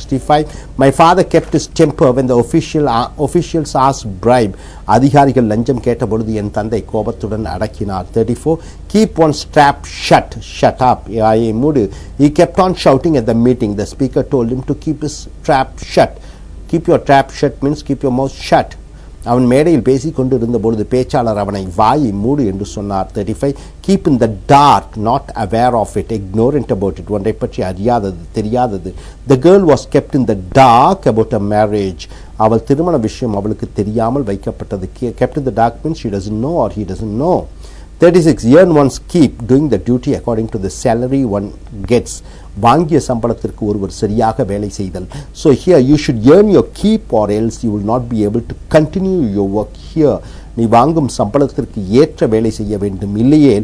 165. My father kept his temper when the officials asked bribe. அதிகாரிகள் லஞ்சம் கேட்டபொழுது என் தந்தை கோபத்துடன் அடக்கினார். 34. Keep one's trap shut. Shut up. He kept on shouting at the meeting. The speaker told him to keep his trap shut. Keep your trap shut means keep your mouth shut. அவன் மேடையில் பேசிக் கொண்டு இருந்தபொழுது பேச்சாளர் அவனை வாயை மூடு என்று சொன்னார். 35. Keep in the dark, not aware of it, ignorant about it. ஒன்றை பற்றி அறியாதது, தெரியாதது. The girl was kept in the dark about a marriage. அவள் திருமண விஷயம் அவளுக்கு தெரியாமல் வைக்கப்பட்டது. Kept in the dark means she doesn't know or he doesn't know. 36. Earn one's keep, doing the duty according to the salary one gets. வாங்கிய சம்பளத்திற்கு ஒருவர் சரியாக வேலை செய்தல். So here you should earn your keep or else you will not be able to continue your work here. நீ வாங்கும் சம்பளத்திற்கு ஏற்ற வேலை செய்ய வேண்டும், இல்லையே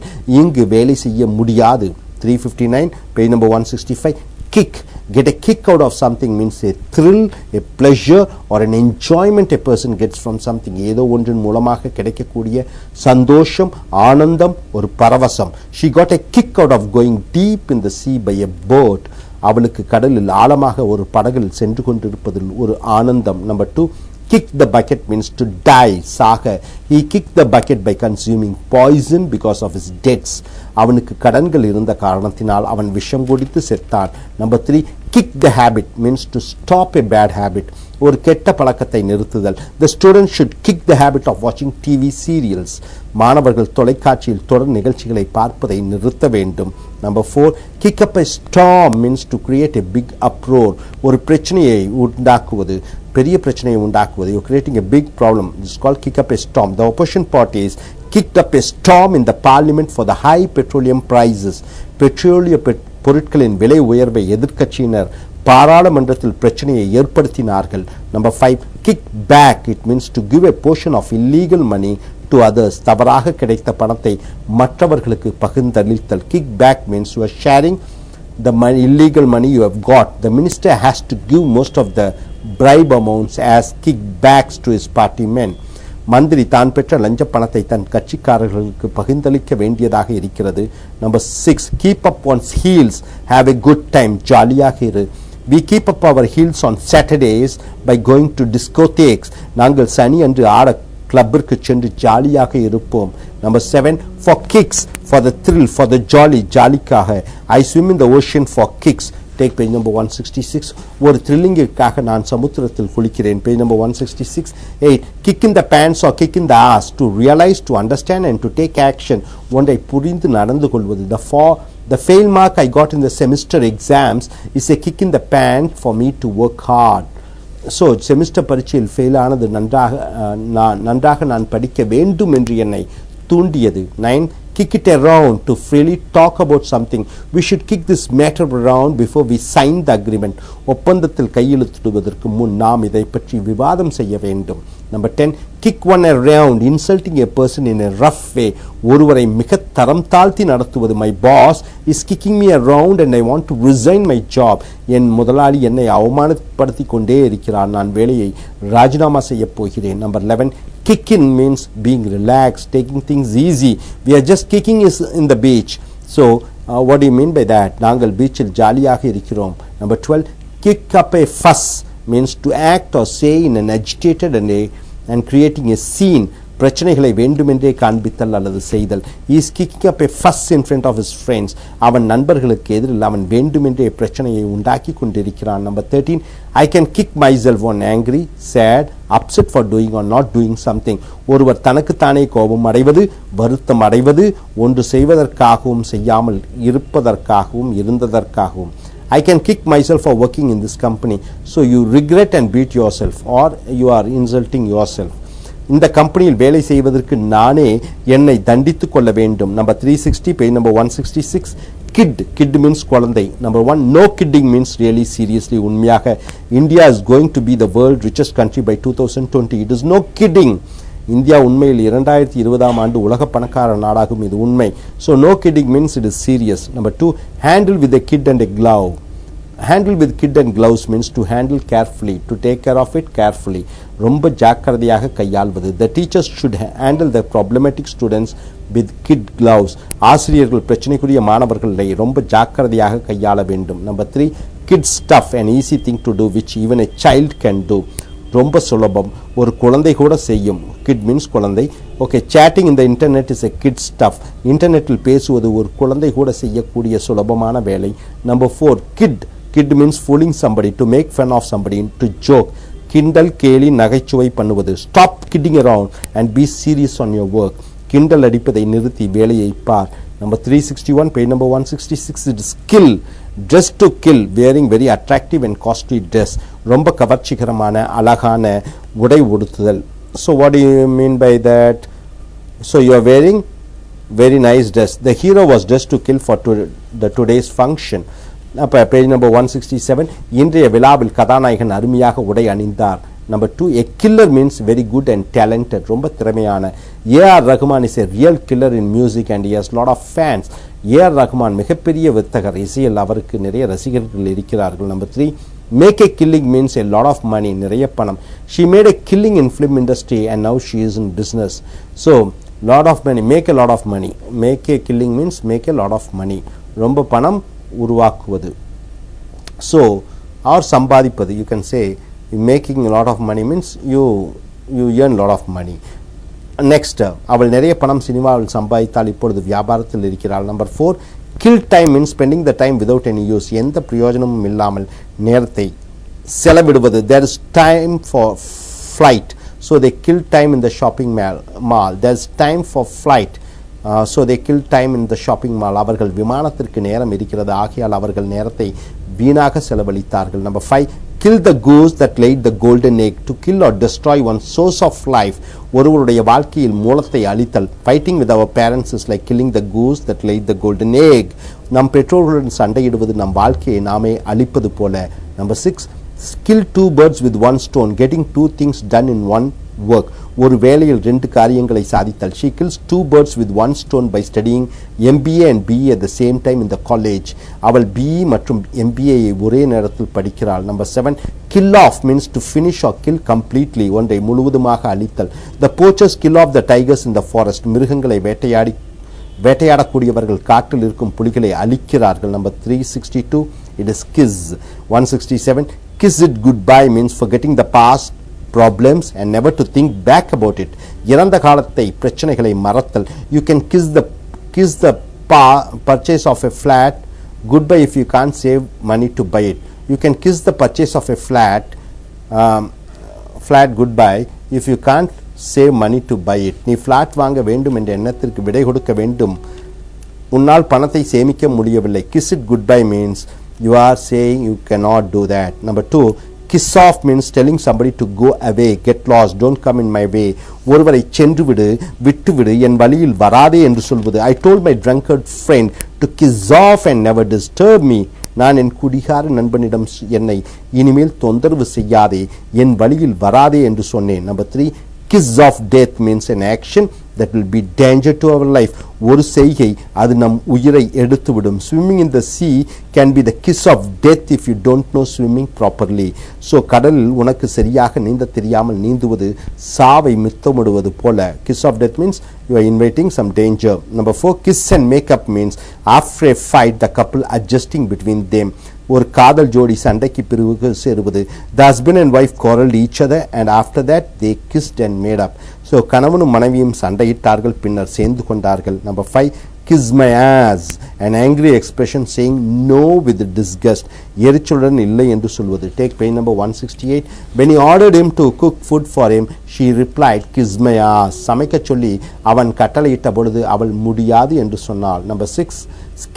இங்கு வேலை செய்ய முடியாது. 359 page number 165. Kick. Get a kick out of something means a thrill, a pleasure or an enjoyment a person gets from something. ஏதோ ஒன்றின் மூலமாக கிடைக்கக்கூடிய சந்தோஷம், ஆனந்தம், ஒரு பரவசம். She got a kick out of going deep in the sea by a boat. அவளுக்கு கடலில் ஆழமாக ஒரு படகில் சென்று கொண்டிருப்பதில் ஒரு ஆனந்தம். Number 2. Kick the bucket means to die, saga. He kicked the bucket by consuming poison because of his debts. அவனுக்கு கடன்கள் இருந்த காரணத்தினால் அவன் விஷம் குடித்து செத்தான். Number 3. Kick the habit means to stop a bad habit. ஒரு கெட்ட பழக்கத்தை நிறுத்துதல். The student should kick the habit of watching TV serials. மாணவர்கள் தொலைக்காட்சியில் தொடர் நிகழ்ச்சிகளை பார்ப்பதை நிறுத்த வேண்டும். Number 4. Kick up a storm means to create a big uproar. ஒரு பிரச்சனையை உண்டாக்குவது, பெரிய பிரச்சனையை உண்டாக்குவது. You are creating a big problem. This is called kick up a storm. The opposition parties kicked up a storm in the parliament for the high petroleum prices. பெட்ரோலிய பொருட்களின் விலை உயர்வை எதிர்க்கட்சியினர் பாராளுமன்றத்தில் பிரச்சனையை ஏற்படுத்தினார்கள். Number 5. Kick back. It means to give a portion of illegal money to others. தவறாக கிடைத்த பணத்தை மற்றவர்களுக்கு பகிர்ந்தளித்தல். Kick back means you are sharing the illegal money you have got. The minister has to give most of the bribe amounts as kickbacks to his party men. மந்திரி தான் பெற்ற லஞ்ச பணத்தை தன் கட்சிக்காரர்களுக்கு பகிர்ந்தளிக்க வேண்டியதாக இருக்கிறது. Number 6. Keep up one's heels. Have a good time. ஜாலியாக இரு. We keep up our heels on Saturdays by going to discotheques. நாங்கள் சனி அன்று ஆட கிளப்பிற்கு சென்று ஜாலியாக இருப்போம். Number 7. For kicks, for the thrill, for the jolly, ஜாலிக்காக. I swim in the ocean for kicks. Take page number 166. ஒரு த்ரில்லிங்கிற்காக நான் சமுத்திரத்தில் குளிக்கிறேன். Page number 166. 8. Kick in the pants or kick in the ass. To realize, to understand and to take action. ஒன்றை புரிந்து நடந்து கொள்வது. The fail mark I got in the semester exams is a kick in the pant for me to work hard. So semester பரீட்சையில் fail ஆனது நன்றாக நான் படிக்க வேண்டும் என்று என்னை தூண்டியது. 9. Kick it around. To freely talk about something. We should kick this matter around before we sign the agreement. ஒப்பந்தத்தில் கையெழுத்திடுவதற்கு முன் நாம் இதை பற்றி விவாதம் செய்ய வேண்டும். Number 10. Kick one around. Insulting a person in a rough way. ஒருவரை மிக தரம் தாழ்த்தி நடத்துவது. My boss is kicking me around and I want to resign my job. என் முதலாளி என்னை அவமானப்படுத்தி கொண்டே இருக்கிறார், நான் வேலையை ராஜினாமா செய்ய போகிறேன். Number 11. Kick in means being relaxed, taking things easy. We are just kicking in the beach. So what do you mean by that? நாங்கள் பீச்சில் ஜாலியாக இருக்கிறோம். Number 12. Kick up a fuss means to act or say in an agitated and creating a scene. பிரச்சனைகளை வேண்டுமென்றே காண்பித்தல் அல்லது செய்தல். He is kicking up a fuss in front of his friends. அவன் நண்பர்களுக்கு எதிரில் அவன் வேண்டுமென்றே பிரச்சனையை உண்டாக்கி கொண்டிருக்கிறான். Number 13. I can kick myself when angry, sad, upset for doing or not doing something. ஒருவர் தனக்குத்தானே கோபம் அடைவது, வருத்தம் அடைவது, ஒன்று செய்வதற்காகவும் செய்யாமல் இருப்பதற்காகவும் இருந்ததற்காகவும். I can kick myself for working in this company. So you regret and beat yourself or you are insulting yourself. இந்த கம்பெனியில் வேலை செய்வதற்கு நானே என்னை தண்டித்துக் கொள்ள வேண்டும். Number 360 page number 166. Kid means குழந்தை. Number 1. No kidding means really seriously, உண்மையாக. India is going to be the world richest country by 2020. It is no kidding. India உண்மையில் 2020ஆம் ஆண்டு உலக பணக்கார நாடாகும், இது உண்மை. So no kidding means it is serious. Number 2. Handle with a kid and a glove. Handle with kid and gloves means to handle carefully, to take care of it carefully. ரொம்ப ஜாக்கிரதையாக கையாள்வது. The teachers should handle the problematic students with kid gloves. ஆசிரியர்கள் பிரச்சனைக்குரிய மாணவர்களை ரொம்ப ஜாக்கிரதையாக கையாள வேண்டும். Number 3. kid stuff, an easy thing to do which even a child can do. ரொம்ப சுலபம், ஒரு குழந்தை கூட செய்யும். Kid means குழந்தை. Okay, chatting in the internet is a kid stuff. இன்டர்நெட்டில் பேசுவது ஒரு குழந்தை கூட செய்யக்கூடிய சுலபமான வேலை. Number 4, kid means fooling somebody, to make fun of somebody, to joke. கிண்டல், கேலி, நகைச்சுவை பண்ணுவது. Stop kidding around and be serious on your work. கிண்டல் அடிப்பதை நிறுத்தி வேலையை பார். Number 361, page number 166, it is kill. Dress to kill, wearing very attractive and costly dress. ரொம்ப கவர்ச்சிகரமான அழகான உடை உடுத்துதல். So what do you mean by that? So you are wearing very nice dress. The hero was dressed to kill for the today's function. அப்போ page number 167, இன்றைய விழாவில் கதாநாயகன் அருமையாக உடை அணிந்தார். Number 2, a killer means very good and talented, ரொம்ப திறமையான. AR Rahman is a real killer in music and he has lot of fans. AR Rahman மிகப்பெரிய வித்தகர், இசையில் அவருக்கு நிறைய ரசிகர்கள் இருக்கிறார்கள். Number 3, make a killing means a lot of money, நிறைய பணம். She made a killing in film industry and now she is in business. So lot of money, make a lot of money. Make a killing means make a lot of money, ரொம்ப பணம் உருவாக்குவது. So or சம்பாதிப்பது, you can say making a lot of money means you earn a lot of money. Next, அவள் நிறைய பணம் சினிமாவில் சம்பாதித்தால் இப்பொழுது வியாபாரத்தில் இருக்கிறாள். Number 4, kill time means spending the time without any use, எந்த பிரயோஜனமும் இல்லாமல் நேரத்தை செலவிடுவது. There is time for flight, so they kill time in the shopping mall. There is time for flight, so they kill time in the shopping mall. அவர்கள் விமானத்திற்கு நேரம் இருக்கிறது, ஆகையால் அவர்கள் நேரத்தை வீணாக செலவழித்தார்கள். Number 5, kill the goose that laid the golden egg, to kill or destroy one's source of life, ஒருவருடைய வாழ்க்கையில் மூலத்தை அழித்தல். Fighting with our parents is like killing the goose that laid the golden egg. நம் பெற்றோர்களுடன் சண்டையிடுவது நம் வாழ்க்கையை நாமே அழிப்பது போல. Number 6, kill 2 birds with 1 stone, getting 2 things done in one work, ஒரு வேளையில் 2 காரியங்களை சாதித்தல். She kills 2 birds with 1 stone by studying MBA and BE at the same time in the college. அவள் BE மற்றும் MBA ஒரே நேரத்தில் படிக்கிறாள். Number 7, kill off means to finish or kill completely, ஒன்றை முழுவதுமாக அழித்தல். The poachers kill off the tigers in the forest, மிருகங்களை வேட்டையாடக்கூடியவர்கள் காட்டில் இருக்கும் புலிகளை அழிக்கிறார்கள். Number 362, it is kiss. 167, kiss it goodbye means forgetting the past problems and never to think back about it. இறந்த காலத்தை பிரச்சனைகளை மறத்தல். You can kiss the purchase of a flat goodbye if you can't save money to buy it. You can kiss the purchase of a flat goodbye if you can't save money to buy it. நீ flat வாங்க வேண்டும் என்ற எண்ணத்திற்கு விடை கொடுக்க வேண்டும், உன்னால் பணத்தை சேமிக்க முடியவில்லை. Kiss it goodbye means you are saying you cannot do that. Number 2, kiss off means telling somebody to go away, get lost, don't come in my way. ஒருவரை சென்று விடு, விட்டு விடு, என் வழியில் வராதே என்று சொல்வது. I told my drunkard friend to kiss off and never disturb me. நான் என் குடிகார நண்பனிடம் என்னை இனிமேல் தொந்தரவு செய்யாதே, என் வழியில் வராதே என்று சொன்னேன். Number 3, kiss of death means an action that will be danger to our life. ஒரு செய்கை அது நம் உயிரை எடுத்துவிடும். Swimming in the sea can be the kiss of death if you don't know swimming properly. So கடலில் உனக்கு சரியாக நீந்த தெரியாமல் நீந்துவது சாவை மித்தமிடுவது போல. Kiss of death means you are inviting some danger. Number 4, kiss and make up means after a fight the couple adjusting between them. ஒரு காதல் ஜோடி சண்டைக்கு பிறகு சேருவது. The husband and wife quarreled each other and after that they kissed and made up. So கணவனும் மனைவியும் சண்டையிட்டார்கள், பின்னர் சேர்ந்து கொண்டார்கள். Number 5, kiss my ass, an angry expression saying no with disgust, எரிச்சலுடன் இல்லை என்று சொல்வது. Take page number 168. When he ordered him to cook food for him, she replied, kiss my ass. சமைக்க சொல்லி அவன் கட்டளையிட்ட பொழுது அவள் முடியாது என்று சொன்னாள். Number 6,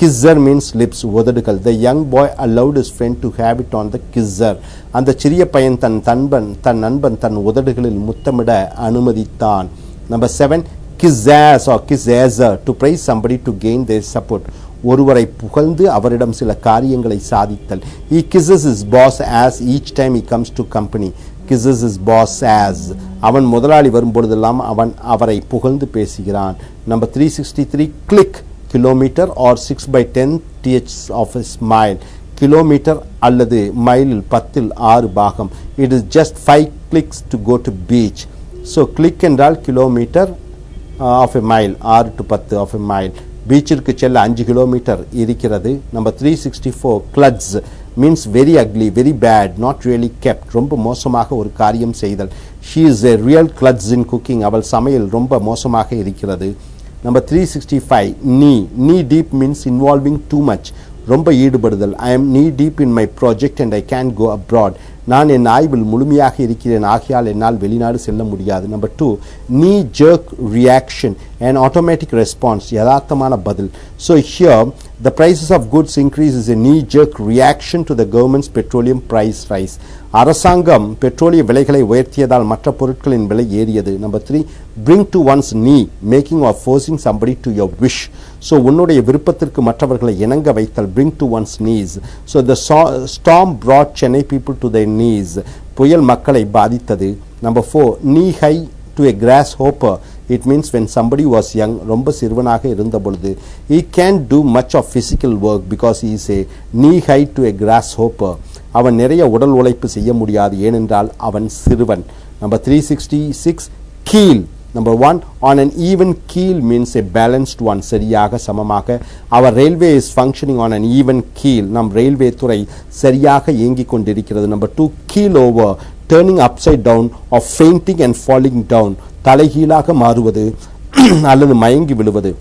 kisser means lips, உதடுகள். The young boy allowed his friend to have it on the kisser. அந்த சிறிய பையன் தன் நண்பன் தன் உதடுகளில் முத்தமிட அனுமதித்தான். Number 7, kiss ass or kiss asser, to praise somebody to gain their support. ஒருவரை புகழ்ந்து அவரிடம் சில காரியங்களை சாதித்தல். He kisses his boss ass each time he comes to company. Kisses his boss ass. அவன் முதலாளி வரும்பொழுதெல்லாம் அவன் அவரை புகழ்ந்து பேசுகிறான். Number 363, click, kilometer or 6/10 th of a mile. Kilometre அல்லது மைலில் 10ல் 6 பாகம். It is just 5 clicks to go to beach. So click என்றால் kilometre of a mile, 6 to 10 of a mile. பீச்சிற்கு செல்ல 5 கிலோமீட்டர் இருக்கிறது. Number 364, clutch, means very ugly, very bad, not really kept. ரொம்ப மோசமாக ஒரு காரியம் செய்தல். She is a real klutz in cooking. அவள் சமையல் ரொம்ப மோசமாக இருக்கிறது. Number 365, knee deep means involving too much. ரொம்ப ஈடுபடுதல். I am knee deep in my project and I can't go abroad. நான் என் ஆய்வில் முழுமையாக இருக்கிறேன், ஆகையால் என்னால் வெளிநாடு செல்ல முடியாது. Number 2, knee jerk reaction, an automatic response, யதார்த்தமான பதில். So here the prices of goods increase is a knee jerk reaction to the government's petroleum price rise. அரசாங்கம் பெட்ரோலிய விலைகளை உயர்த்தியதால் மற்ற பொருட்களின் விலை ஏறியது. Number 3, bring to one's knee, making or forcing somebody to your wish. So உன்னுடைய விருப்பத்திற்கு மற்றவர்களை இணங்க வைத்தல், bring to one's knees. So the storm brought Chennai people to their knees. புயல் மக்களை பாதித்தது. Number 4, knee high to a grasshopper. It means when somebody was young, ரொம்ப சிறுவனாக இருந்த பொழுது. He can't do much of physical work because he is a knee high to a grasshopper. அவன் நிறைய உடல் உழைப்பு செய்ய முடியாது ஏனென்றால் அவன் சிறுவன். Number 366, keel. Number 1, on an even keel means a balanced one, சரியாக சமமாக. Our railway is functioning on an even keel. நம் ரயில்வே துறை சரியாக இயங்கிக் கொண்டிருக்கிறது. Number 2, keel over, turning upside down or fainting and falling down, தலைகீழாக மாறுவது அல்லது மயங்கி விழுவது.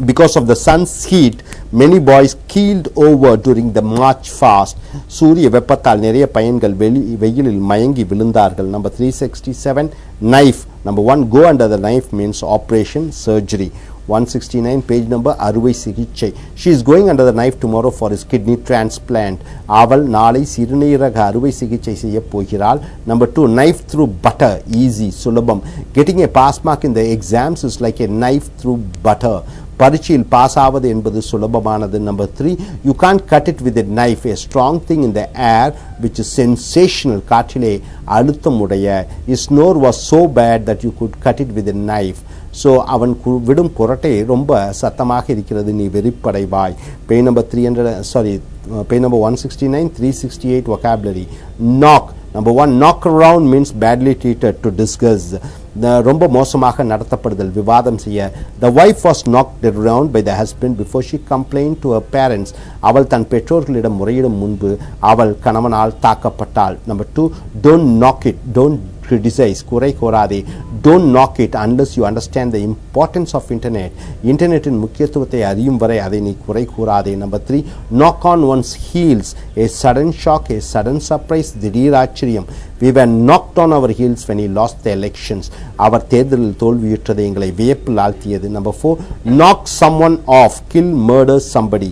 Because of the sun's heat, many boys keeled over during the March fast. சூரிய வெப்பத்தால் நிறைய பையன்கள் வெயிலில் மயங்கி விழுந்தார்கள். Number 367, knife. Number 1, go under the knife means operation, surgery. 169, page number, அறுவை சிகிச்சை. She is going under the knife tomorrow for his kidney transplant. அவள் நாளை சிறுநீரக அறுவை சிகிச்சை செய்ய போகிறாள். Number 2, knife through butter, easy, சுலபம். Getting a pass mark in the exams is like a knife through butter. பரீட்சையில் பாஸ் ஆவது என்பது சுலபமானது. Number 3, you can't cut it with a knife, a strong thing in the air which is sensational, காற்றிலே அழுத்தமுடைய. His snore was so bad that you could cut it with a knife. So அவன் விடும் குரட்டை ரொம்ப சத்தமாக இருக்கிறது, நீ வெறிப்படைவாய். Page number 169, 368 vocabulary. Knock. Number 1, knock around means badly treated, to discuss. ரொம்ப மோசமாக நடத்தப்படுதல், விவாதம் செய்ய. The wife was knocked around by the husband before she complained to her parents. அவள் தன் பெற்றோர்களிடம் முறையிடும் முன்பு அவள் கணவனால் தாக்கப்பட்டாள். Number 2, don't knock it, don't criticize, குறை கூறாதே. Don't knock it unless you understand the importance of internet. இன்டர்நெட்டின் முக்கியத்துவத்தை அறியும் வரை அதை நீ குறை கூறாதே. Number 3, knock on one's heels, a sudden shock, a sudden surprise, திடீர் ஆச்சரியம். We were knocked on our heels when he lost the elections. அவர் தேர்தலில் தோல்வியுற்றது எங்களை வியப்பில் ஆழ்த்தியது. Number 4, knock someone off, kill, murder somebody,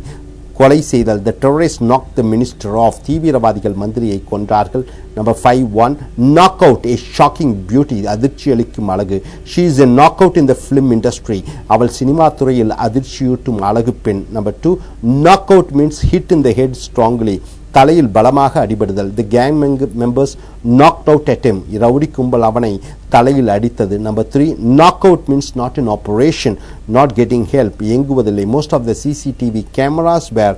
கொலை செய்தல். The terrorists knocked the minister off. தீவிரவாதிகள் மந்திரியை கொன்றார்கள். Number 5, 1, knockout, a shocking beauty, அதிர்ச்சி அளிக்கும் அழகு. She is a knockout in the film industry. அவள் சினிமா துறையில் அதிர்ச்சியூட்டும் அழகு பெண். Number 2, knockout means hit in the head strongly, தலையில் பலமாக அடிபடுதல். The gang members knocked out at him. Rowdy கும்பல் அவனை தலையில் அடித்தது. Number 3, knockout means not in operation, not getting help, இயங்குவதில்லை. Most of the CCTV cameras were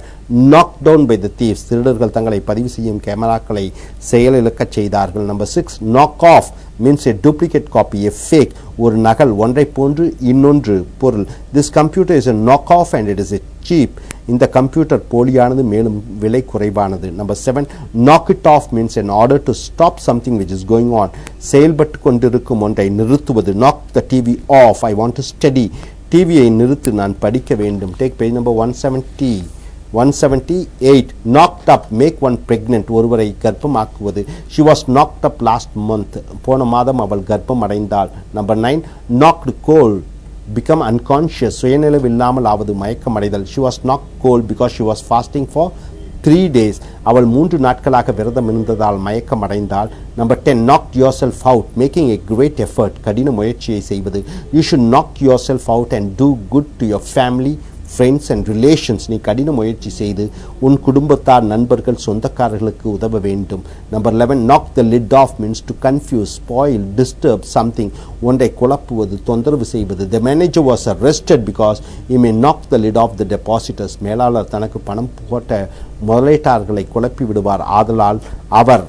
knocked down by the thieves. திருடர்கள் தங்களை பதிவு செய்யும் கேமராக்களை செயலிழக்கச் செய்தார்கள். Number 6, knock off means a duplicate copy, a fake, ஒரு நகல், ஒன்றை போன்று இன்னொன்று பொருள். This computer is a knock off and it is a cheap. இந்த கம்ப்யூட்டர் போலியானது மேலும் விலை குறைவானது. Number 7, knock it off means an order to stop something which is going on. செயல்பட்டு கொண்டிருக்கும் ஒன்றை நிறுத்துவது. Knock the TV off, I want to study. டிவியை நிறுத்து, நான் படிக்க வேண்டும். Take page number 178, knocked up, make one pregnant, ஒருவரை கர்ப்பமாக்குவது. She was knocked up last month. போன மாதம் அவள் கர்ப்பம் அடைந்தாள். Number 9, knocked cold, become unconscious, சுயநினைவு இல்லாமல் ஆவது, மயக்கம் அடைதல். She was knocked cold because she was fasting for 3 days. அவள் 3 நாட்களாக விரதம் இருந்ததால் மயக்கம் அடைந்தாள். Number 10, knocked yourself out, making a great effort, கடின முயற்சியை செய்வது. You should knock yourself out and do good to your family, friends and relations. நீ கடின முயற்சி செய்து உன் குடும்பத்தார், நண்பர்கள், சொந்தக்காரர்களுக்கு உதவ வேண்டும். Number 11, knock the lid off means to confuse, spoil, disturb something, ஒன்றை குழப்புவது, தொந்தரவு செய்வது. The manager was arrested because he may knock the lid off the depositors. மேலாளர் தனக்கு பணம் போட்ட முதலீட்டாளர்களை குழப்பி விடுவார், ஆதலால் அவர்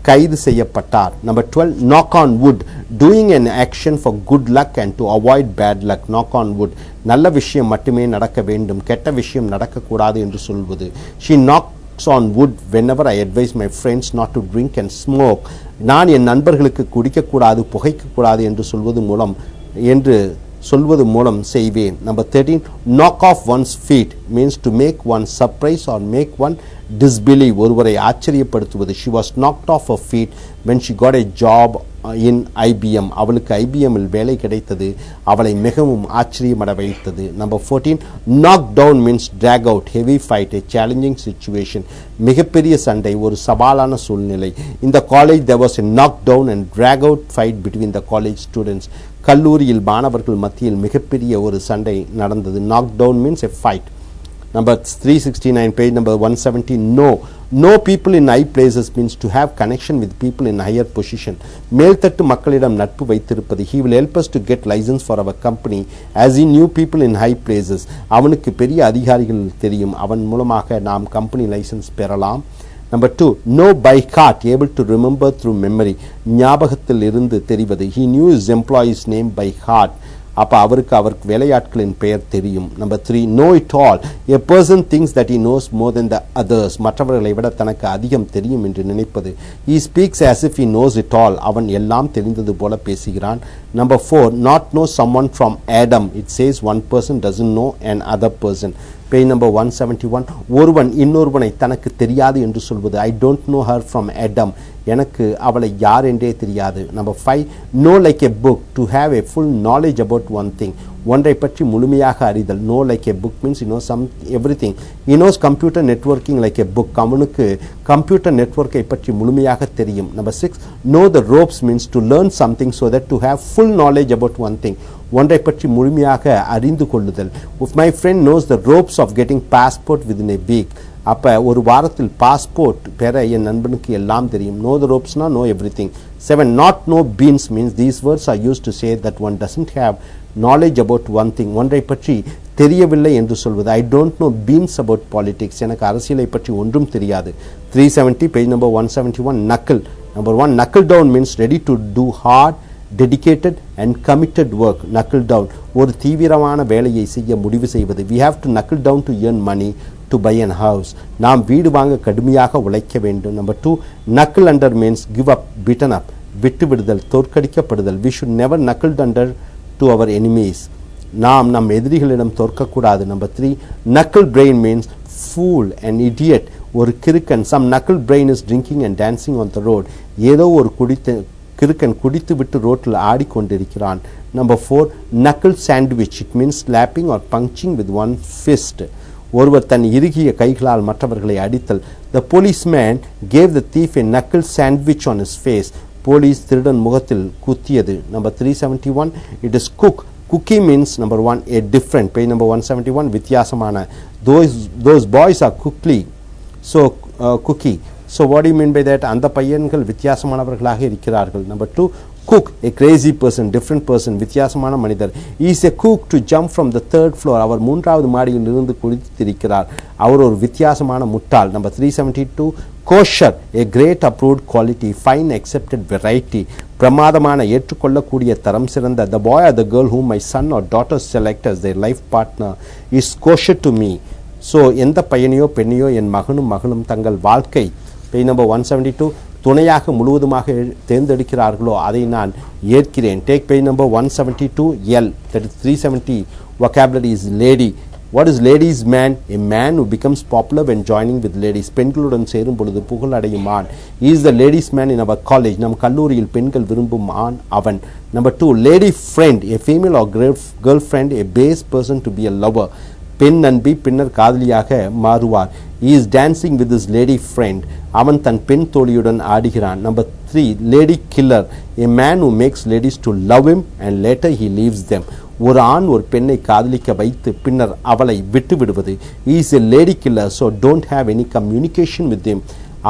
கைது செய்யப்பட்டார். Number 12, knock on wood, doing an action for good luck and to avoid bad luck. Knock on wood, நல்ல விஷயம் மட்டுமே நடக்க வேண்டும், கெட்ட விஷயம் நடக்கக்கூடாது என்று சொல்வது. She knocked knocks on wood whenever I advise my friends not to drink and smoke. நான் என் நண்பர்களுக்கு குடிக்கக்கூடாது புகைக்கக்கூடாது என்று சொல்வது மூலம் செய்வேன். Number 13, knock off one's feet means to make one surprise or make one disbelieve. ஒருவரை ஆச்சரியப்படுத்துவது. She was knocked off her feet when she got a job in IBM. அவளுக்கு IBM இல் வேலை கிடைத்தது. அவளை மிகவும் ஆச்சரியமட வைத்தது. Number 14, knock down means drag out, heavy fight, a challenging situation. மிகப்பெரிய சண்டை, ஒரு சவாலான சூழ்நிலை. In the college there was a knock down and drag out fight between the college students. கல்லூரியில் மாணவர்கள் மத்தியில் மிகப்பெரிய ஒரு சண்டை நடந்தது. knock down means a fight. Number 369, page number 170, no people in high places means to have connection with people in higher position. மேல்தட்டு மக்களிடம் நட்பு வைத்திருப்பது. He will help us to get license for our company as he knew people in high places. அவனுக்கு பெரிய அதிகாரிகள் தெரியும், அவன் மூலமாக நாம் கம்பெனி லைசன்ஸ் பெறலாம். Number 2, know by heart, able to remember through memory. ஞாபகத்தில் இருந்து தெரிவது. He knew his employee's name by heart. அப்ப அவருக்கு வேலையாட்களின் பெயர் தெரியும். Number 3, know it all. A person thinks that he knows more than the others. மற்றவர்களை விட தனக்கு அதிகம் தெரியும் என்று நினைப்பது. He speaks as if he knows it all. அவன் எல்லாம் தெரிந்தது போல பேசுகிறான். Number 4, not know someone from Adam. It says one person doesn't know an other person. Page number 171, ஒருவன் இன்னொருவனை தனக்கு தெரியாது என்று சொல்வது. I don't know her from Adam. எனக்கு அவளை யார் என்றே தெரியாது. Number 5, know like a book, to have a full knowledge about one thing. ஒன்றை பற்றி முழுமையாக அறிதல். know like a book means he knows everything. He knows computer networking like a book. அவனுக்கு கம்ப்யூட்டர் நெட்வொர்க்கை பற்றி முழுமையாக தெரியும். Number 6, know the ropes means to learn something so that to have full knowledge about one thing. ஒன்றை பற்றி முழுமையாக அறிந்து கொள்ளுதல். If my friend knows the ropes of getting passport within a week, அப்ப ஒரு வாரத்தில் பாஸ்போர்ட் பெற என் நண்பனுக்கு எல்லாம் தெரியும். know the ropes know everything. 7, not know beans means these words are used to say that one doesn't have knowledge about one thing. ஒன்றை பற்றி தெரியவில்லை என்று சொல்வது. I don't know beans about politics. எனக்கு அரசியலை பற்றி ஒன்றும் தெரியாது. 370, page number 171, knuckle. Number 1, knuckle down means ready to do hard, dedicated and committed work. knuckle down, ஒரு தீவிரமான வேலையை செய்ய முடிவு செய்வது. We have to knuckle down to earn money to buy an house. நாம் வீடு வாங்க கடுமையாக உழைக்க வேண்டும். Number 2, knuckle under means give up, beaten up, விட்டு விடுதல், தோற்கடிக்கப்படுதல். We should never knuckle under to our enemies. நாம் நம் எதிரிகளிடம் தோற்கக்கூடாது. Number 3, knuckle brain means fool and idiot, ஒரு Kirukkan. Some knuckle brain is drinking and dancing on the road. ஏதோ ஒரு கிறுக்கன் குடித்து விட்டு ரோட்டில் ஆடிக்கொண்டிருக்கிறான். Number 4, knuckle sandwich. It means slapping or punching with one fist. ஒருவர் தன் இறுகிய கைகளால் மற்றவர்களை அடித்தல். The policeman gave the thief a knuckle sandwich on his face. Police திருடன் முகத்தில் குத்தியது. Number 371, it is cook. Cookie means number 1, a different. Page number 171, வித்தியாசமான. Those boys are cookie. So what do you mean by that? அந்த பையன்கள் வித்தியாசமானவர்களாக இருக்கிறார்கள். Number 2, cook, a crazy person, different person, வித்தியாசமான மனிதர். He is a cook to jump from the 3rd floor. அவர் 3வது மாடியில் இருந்து குதித்திருக்கிறார். அவர் ஒரு வித்தியாசமான முட்டாள். Number 372, kosher, a great approved quality, fine accepted variety, பிரமாதமான ஏற்றுக்கொள்ளக்கூடிய தரம் சிறந்த. The boy or the girl whom my son or daughter select as their life partner is kosher to me. So எந்த பையனையோ பெண்ணையோ என் மகனும் தங்கள் வாழ்க்கை. Page number 172, துணையாக முழுவதுமாக தேர்ந்தெடுக்கிறார்களோ அதை நான் ஏற்கிறேன். Take page number 172, L. That is 370, vocabulary is lady. What is ladies man? A man who becomes popular when joining with ladies. பெண்களுடன் சேரும் பொழுது புகழ் அடையும் ஆண். He is the ladies man in our college. நம் கல்லூரியில் பெண்கள் விரும்பும் ஆண் அவன். Number 2, lady friend, a female or girlfriend, a base person to be a lover. பெண் நண்பி பின்னர் காதலியாக மாறுவார். He is dancing with his lady friend. அவன் தன் பெண் தோழியுடன் ஆடுகிறான். Number 3, lady killer, a man who makes ladies to love him and later he leaves them. ஒரு ஆண் ஒரு பெண்ணை காதலிக்க வைத்து பின்னர் அவளை விட்டு விடுவது. He is a lady killer, so don't have any communication with him.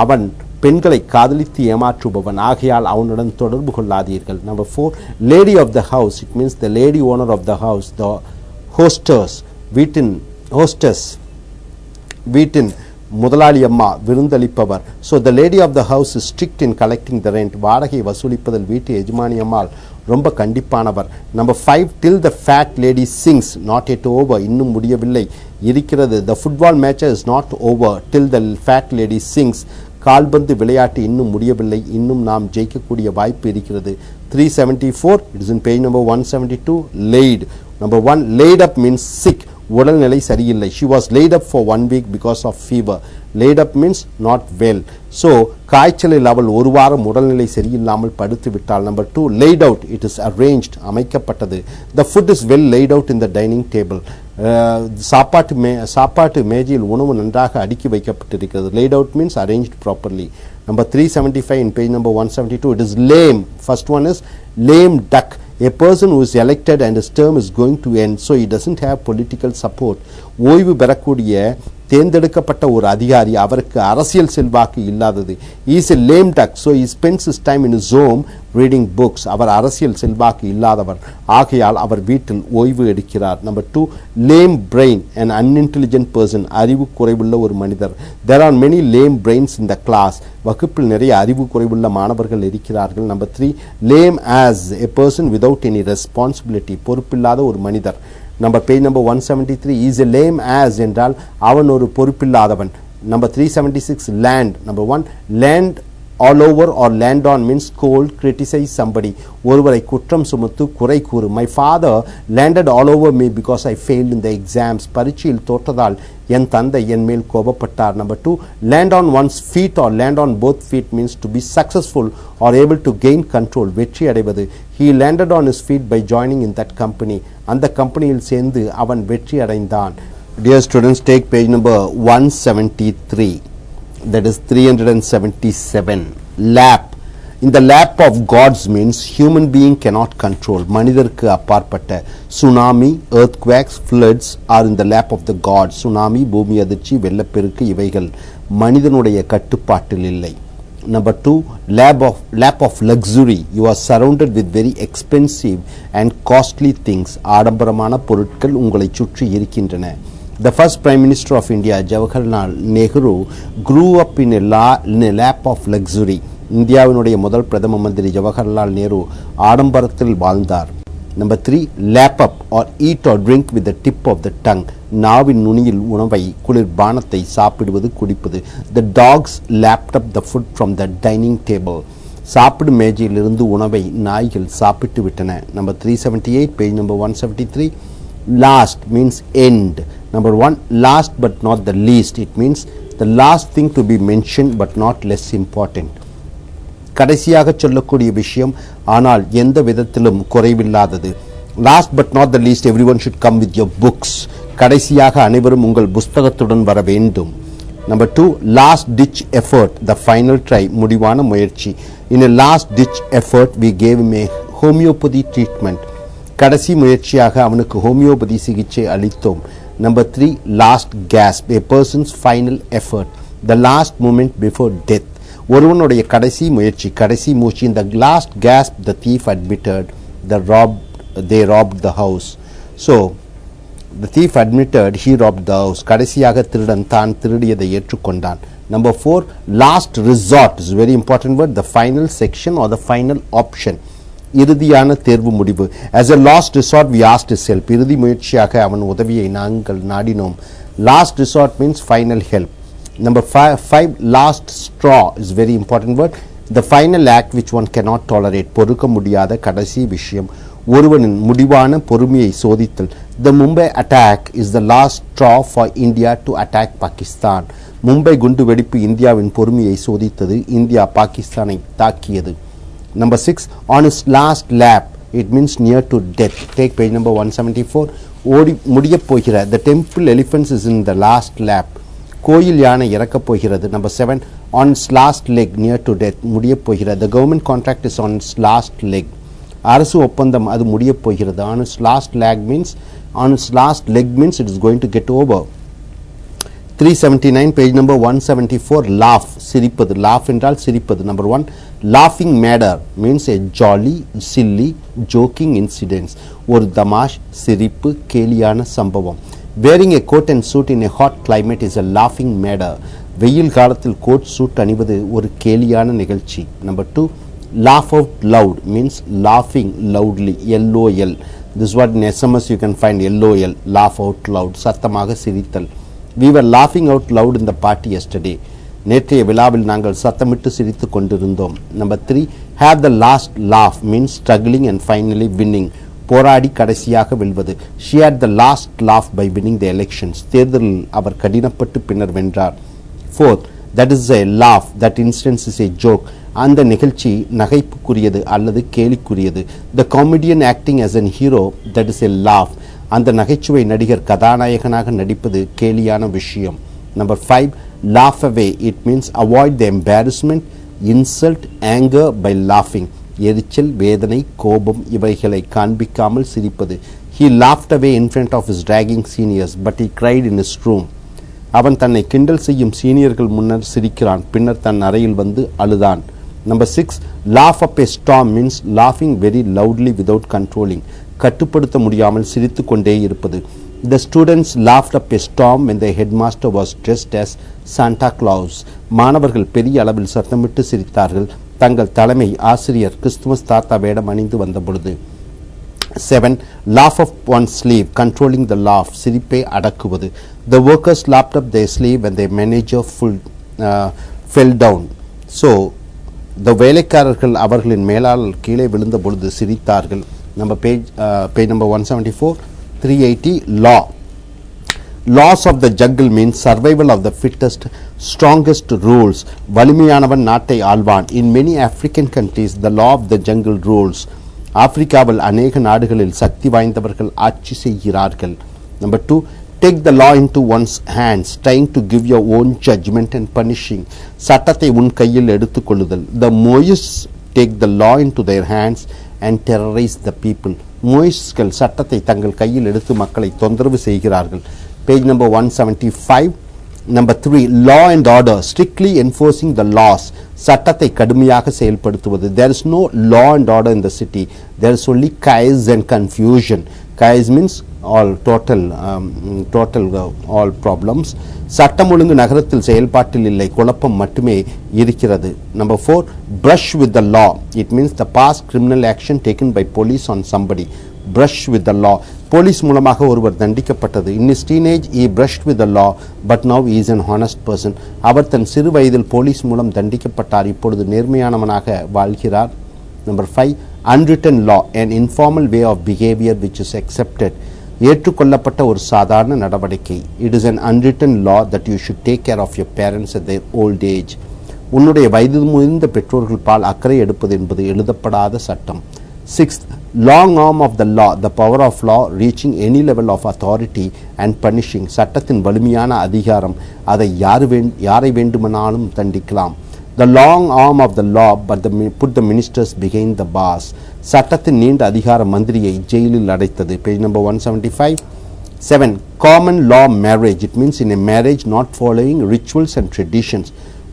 அவன் பெண்களை காதலித்து ஏமாற்றுபவன், ஆகையால் அவனுடன் தொடர்பு கொள்ளாதீர்கள். Number 4, lady of the house. It means the lady owner of the house, the hostess, வீட்டின் முதலாளி அம்மா விருந்தளிப்பவர். So the lady of the house is strict in collecting the rent. வாடகை வசூலிப்பதில் வீட்டு எஜமானி அம்மாள் ரொம்ப கண்டிப்பானவர். Number 5 till the fat lady sings not yet over. இன்னும் முடியவில்லை இருக்கிறது. The football match is not over till the fat lady sings. கால்பந்து விளையாட்டு இன்னும் முடியவில்லை, இன்னும் நாம் ஜெயிக்கக்கூடிய வாய்ப்பு இருக்கிறது. 374 it is in page number 172. laid. Number 1 laid up means sick. உடல்நிலை சரியில்லை. She was laid up for 1 week because of fever. laid up means not well. So காய்ச்சலில் அவள் ஒரு வாரம் உடல்நிலை சரியில்லாமல் படுத்து விட்டாள். Number 2 laid out it is arranged. அமைக்கப்பட்டது. The food is well laid out in the dining table. சாப்பாட்டு மேஜையில் உணவு நன்றாக அடுக்கி வைக்கப்பட்டிருக்கிறது. laid out means arranged properly. Number 375 in page number 172 it is lame. First one is lame duck. A person who is elected and his term is going to end, so he doesn't have political support. ஓய்வு பெறக்கூடிய தேர்ந்தெடுக்கப்பட்ட ஒரு அதிகாரி, அவருக்கு அரசியல் செல்வாக்கு இல்லாதது. He is a lame duck, so he spends his time in his home reading books. அவர் அரசியல் செல்வாக்கு இல்லாதவர், ஆகையால் அவர் வீட்டில் ஓய்வு எடுக்கிறார். Number 2 lame brain, an unintelligent person. அறிவு குறைவுள்ள ஒரு மனிதர். There are many lame brains in the class. வகுப்பில் நிறைய அறிவு குறைவுள்ள மாணவர்கள் இருக்கிறார்கள். Number 3 lame as, a person without any responsibility. பொறுப்பில்லாத ஒரு மனிதர். Number page number 173 is a lame as என்றால் அவன் ஒரு பொறுப்பில்லாதவன். Number 376 land. Number 1 land all over or land on means scold, criticize somebody. ஒருவரை குற்றம் சுமத்து குறை கூறு. My father landed all over me because I failed in the exams. பரீட்சையில் தோற்றதால் என் தந்தை என் மேல் கோபப்பட்டார். Number 2 land on one's feet or land on both feet means to be successful or able to gain control. வெற்றி அடைவது. He landed on his feet by joining in that company. அந்த கம்பெனியில் சேர்ந்து அவன் வெற்றி அடைந்தான். Dear students, take page number 173. That is 377. lap. In the lap of gods means human being cannot control. மனிதருக்கு அப்பாற்பட்ட. Tsunami, earthquakes, floods are in the lap of the gods. Tsunami, பூமி அதிர்ச்சி, வெள்ளப்பெருக்கு இவைகள் மனிதனுடைய கட்டுப்பாட்டில் இல்லை. Number 2 lap of luxury. You are surrounded with very expensive and costly things. ஆடம்பரமான பொருட்கள் உங்களை சுற்றி இருக்கின்றன. The first Prime Minister of India, Jawaharlal Nehru, grew up in a lap of luxury. இந்தியாவினுடைய முதல் பிரதம மந்திரி ஜவஹர்லால் நேரு ஆடம்பரத்தில் வாழ்ந்தார். Number 3 lap up or eat or drink with the tip of the tongue. நாவின் நுனியில் உணவை, குளிர்பானத்தை சாப்பிடுவது, குடிப்பது. The dogs lapped up the food from the dining table. சாப்பிடும் மேஜையிலிருந்து உணவை நாய்கள் சாப்பிட்டு விட்டன. Number 378 page number 173 last means end. Number 1 last but not the least. It means the last thing to be mentioned but not less important. கடைசியாக சொல்லக்கூடிய விஷயம் ஆனால் எந்த விதத்திலும் குறைவில்லாதது. Last but not the least, everyone should come with your books. கடைசியாக அனைவரும் உங்கள் புத்தகத்துடன் வர வேண்டும். Number 2 last ditch effort, the final try, முடிவான முயற்சி. In a last ditch effort we gave him a homeopathy treatment. கடைசி முயற்சியாக அவனுக்கு ஹோமியோபதி சிகிச்சை அளித்தோம். Number 3 last gasp, a person's final effort, the last moment before death. ஒருவனுடைய கடைசி முயற்சி, கடைசி மூச்சு. In the last gasp the thief admitted they robbed the house. So the thief admitted he robbed the house. கடைசியாக திருடன் தான் திருடியதை ஏற்றுக்கொண்டான். Number 4 last resort is very important word, the final section or the final option. இறுதியான தேர்வு முடிவு. As a last resort we asked his help. இறுதி முயற்சியாக அவன் உதவியை நாங்கள் நாடினோம். Last resort means final help. Number 5 last straw is very important word, the final act which one cannot tolerate. பொறுக்க முடியாத கடைசி விஷயம், ஒருவனின் முடிவான பொறுமையை சோதித்தல். The Mumbai attack is the last straw for India to attack Pakistan. Mumbai குண்டு வெடிப்பு இந்தியாவின் பொறுமையை சோதித்தது. இந்தியா பாகிஸ்தானை தாக்கியது. Number 6 on his last lap, it means near to death. Take page number 174. ஓடி முடிய போகிற, the temple elephants is in the last lap. கோயில் யானை இறக்கப் போகிறது. Number 7 on its last leg, near to death, முடிய போகிறது. The government contract is on its last leg. அரசு ஒப்பந்தம் அது முடிய போகிறது. On its last leg means it is going to get over. 379 page number 174 laugh, சிரிப்பது. laugh என்றால் சிரிப்பது. Number 1 laughing matter means a jolly, silly, joking incidents. ஒரு தமாஷ், சிரிப்பு, கேலியான சம்பவம். wearing a coat and suit in a hot climate is a laughing matter. வெயில் காலத்தில் coat suit அணிவது ஒரு கேலியான நிகழ்ச்சி. Number 2, laugh out loud means laughing loudly, LOL. This is what in SMS you can find, LOL, laugh out loud, சத்தமாக சிரித்தல். We were laughing out loud in the party yesterday. நேற்றைய விழாவில் நாங்கள் சத்தமிட்டு சிரித்து கொண்டிருந்தோம். Number 3, have the last laugh means struggling and finally winning. போராடி கடைசியாக வெல்வது. She had the last laugh by winning the elections. தேர்தலில் அவர் கடினப்பட்டு பின்னர் வென்றார். 4th, that is a laugh, that instance is a joke. அந்த நிகழ்ச்சி நகைப்புக்குரியது அல்லது கேலிக்குரியது. The comedian acting as an hero, that is a laugh. அந்த நகைச்சுவை நடிகர் கதாநாயகனாக நடிப்பது கேலியான விஷயம். Number 5, laugh away, it means avoid the embarrassment, insult, anger by laughing. எரிச்சல், வேதனை, கோபம் இவைகளை காண்பிக்காமல் சிரிப்பது. He laughed away in front of his dragging seniors, but he cried in his room. அவன் தன்னை கிண்டல் செய்யும் சீனியர்கள் முன்னர் சிரிக்கிறான், பின்னர் தன் அறையில் வந்து அழுதான். Number 6, laugh up a storm means laughing very loudly without controlling. கட்டுப்படுத்த முடியாமல் சிரித்து கொண்டே இருப்பது. The students laughed up a storm when the headmaster was dressed as Santa Claus. மாணவர்கள் பெரிய அளவில் சத்தமிட்டு சிரித்தார்கள் தங்கள் தலைமை ஆசிரியர் கிறிஸ்துமஸ் தாத்தா வேடம் அணிந்து வந்த பொழுது. 7, laugh up one's sleeve, controlling the laugh, சிரிப்பை அடக்குவது. The workers laughed up their sleeve when their manager fell down. So the வேலைக்காரர்கள் அவர்களின் மேலாளர் கீழே விழுந்த பொழுது சிரித்தார்கள். Page number 174, 380, law. Laws of the jungle means survival of the fittest, strongest rules. வலிமையானவன் நாட்டை ஆள்வான். In many African countries, the law of the jungle rules. ஆப்பிரிக்காவில் அநேக நாடுகளில் சக்தி வாய்ந்தவர்கள் ஆட்சி செய்கிறார்கள். Number 2, take the law into one's hands, trying to give your own judgment and punishing. சட்டத்தை உன் கையில் எடுத்துக்கொள்ளுதல். The Mohists take the law into their hands and terrorize the people. மோயிஸ்கள் சட்டத்தை தங்கள் கையில் எடுத்து மக்களை தொந்தரவு செய்கிறார்கள். Page number 175. Number 3, law and order, strictly enforcing the laws. சட்டத்தை கடுமையாக செயல்படுத்துவது. There is no law and order in the city. There is only chaos and confusion. Chaos means all all problems. சட்டம் ஒழுங்கு நகரத்தில் செயல்பாட்டில் இல்லை, குழப்பம் மட்டுமே இருக்கிறது. Number 4, brush with the law. It means the past criminal action taken by police on somebody. Brush with the law. Police மூலமாக ஒருவர் தண்டிக்கப்பட்டது. In his teenage he brushed with the law, but now he is an honest person. அவர் தன் சிறு வயதில் police மூலம் தண்டிக்கப்பட்டார், இப்பொழுது நேர்மையானவனாக வாழ்கிறார். Number 5, unwritten law, an informal way of behavior which is accepted. ஏற்றுக்கொள்ளப்பட்ட ஒரு சாதாரண நடவடிக்கை. It is an unwritten law that you should take care of your parents at their old age. உன்னுடைய வயது முதிர்ந்த பெற்றோர்கள் பால் அக்கறை எடுப்பது என்பது எழுதப்படாத சட்டம். 6th, long arm of the law, the power of law reaching any level of authority and punishing. சட்டத்தின் வலிமையான அதிகாரம், அதை யாரை வேண்டுமானாலும் தண்டிக்கலாம். The long arm of the law, but put the ministers behind the bars. சட்டத்தின் நீண்ட அதிகார மந்திரியை ஜெயிலில் அடைத்தது. Page number 175. 7, common law marriage. It means in a marriage not following rituals and traditions.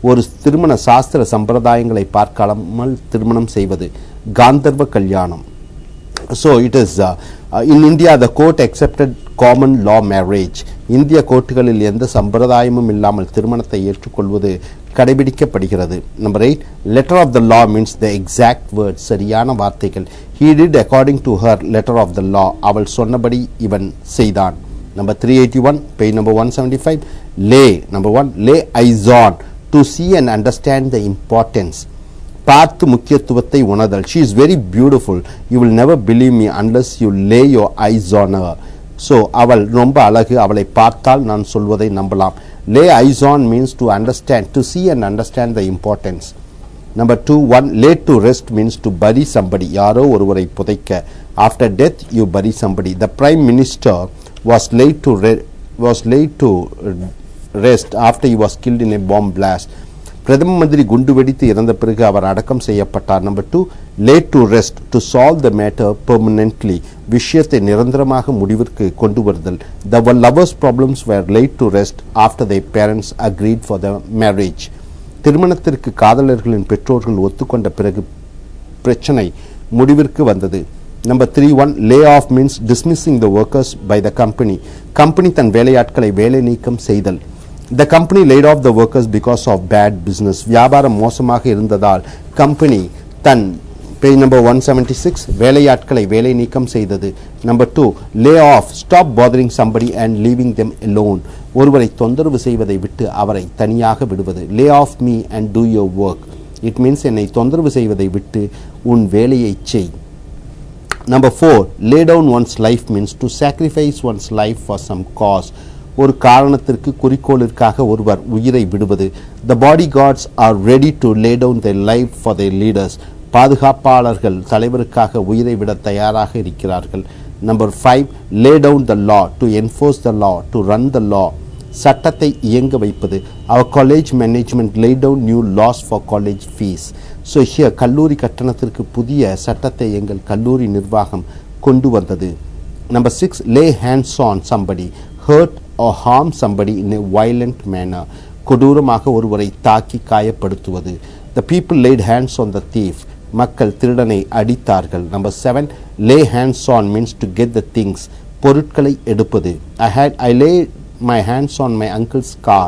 ஒரு திருமண சாஸ்திர சம்பிரதாயங்களை பார்க்காமல் திருமணம் செய்வது. காந்தர்வ கல்யாணம். So it is in India the court accepted common law marriage. இந்திய கோர்ட்டுகளில் எந்த சம்பிரதாயமும் இல்லாமல் திருமணத்தை ஏற்றுக்கொள்வது கடைபிடிக்கப்படுகிறது. Number 8, letter of the law means the exact words, சரியான வார்த்தைகள். He did according to her letter of the law. அவள் சொன்னபடி இவன் செய்தான். Number 381, page number 175, lay. Number 1, lay eyes on, to see and understand the importance. பார்த்து முக்கியத்துவத்தை உணர்தல். She is very beautiful. You will never believe me unless you lay your eyes on her. So அவள் ரொம்ப அழகு, அவளை பார்த்தால் நான் சொல்வதை நம்பலாம். Lay eyes on means to understand, to see and understand the importance. Number 2, 1, lay to rest means to bury somebody. யாரோ ஒருவரை புதைக்க. After death you bury somebody. The prime minister was laid to rest after he was killed in a bomb blast. பிரதம மந்திரி குண்டு வெடித்து இறந்த பிறகு அவர் அடக்கம் செய்யப்பட்டார். Number 2, laid to rest, to solve the matter permanently. விஷயத்தை நிரந்தரமாக முடிவிற்கு கொண்டு வருதல். The lovers' problems were laid to rest after their parents agreed for the marriage. திருமணத்திற்கு காதலர்களின் பெற்றோர்கள் ஒத்துக்கொண்ட பிறகு பிரச்சனை முடிவிற்கு வந்தது. Number 3.1 layoff means dismissing the workers by the company. Company தன் வேலையாட்களை வேலை நீக்கம் செய்தல். The company laid off the workers because of bad business. வியாபாரம் மோசமாக இருந்ததால் company தன் page number 176 வேலையாட்களை வேலை நீக்கம் செய்தது. Number 2 lay off, stop bothering somebody and leaving them alone. ஒருவரை தொந்தரவு செய்வதை விட்டு அவரை தனியாக விடுவது. Lay off me and do your work. It means என்னை தொந்தரவு செய்வதை விட்டு உன் வேலையை செய். Number 4 lay down one's life means to sacrifice one's life for some cause. ஒரு காரணத்திற்கு குறிக்கோளிற்காக ஒருவர் உயிரை விடுவது. The bodyguards are ready to lay down their life for their leaders. பாதுகாப்பாளர்கள் தலைவருக்காக உயிரை விட தயாராக இருக்கிறார்கள். Number 5 lay down the law, to enforce the law, to run the law. சட்டத்தை இயங்க வைப்பது. Our college management laid down new laws for college fees. So here கல்லூரி கட்டணத்திற்கு புதிய சட்டத்தை எங்கள் கல்லூரி நிர்வாகம் கொண்டு வந்தது. Number 6 lay hands on somebody, hurt or harm somebody in a violent manner. கொடூரமாக ஒருவரை தாக்கி காயப்படுத்துவது. The people laid hands on the thief. மக்கள் திருடனை அடித்தார்கள். Number 7 lay hands on means to get the things, பொருட்களை எடுப்பது. I laid my hands on my uncle's car.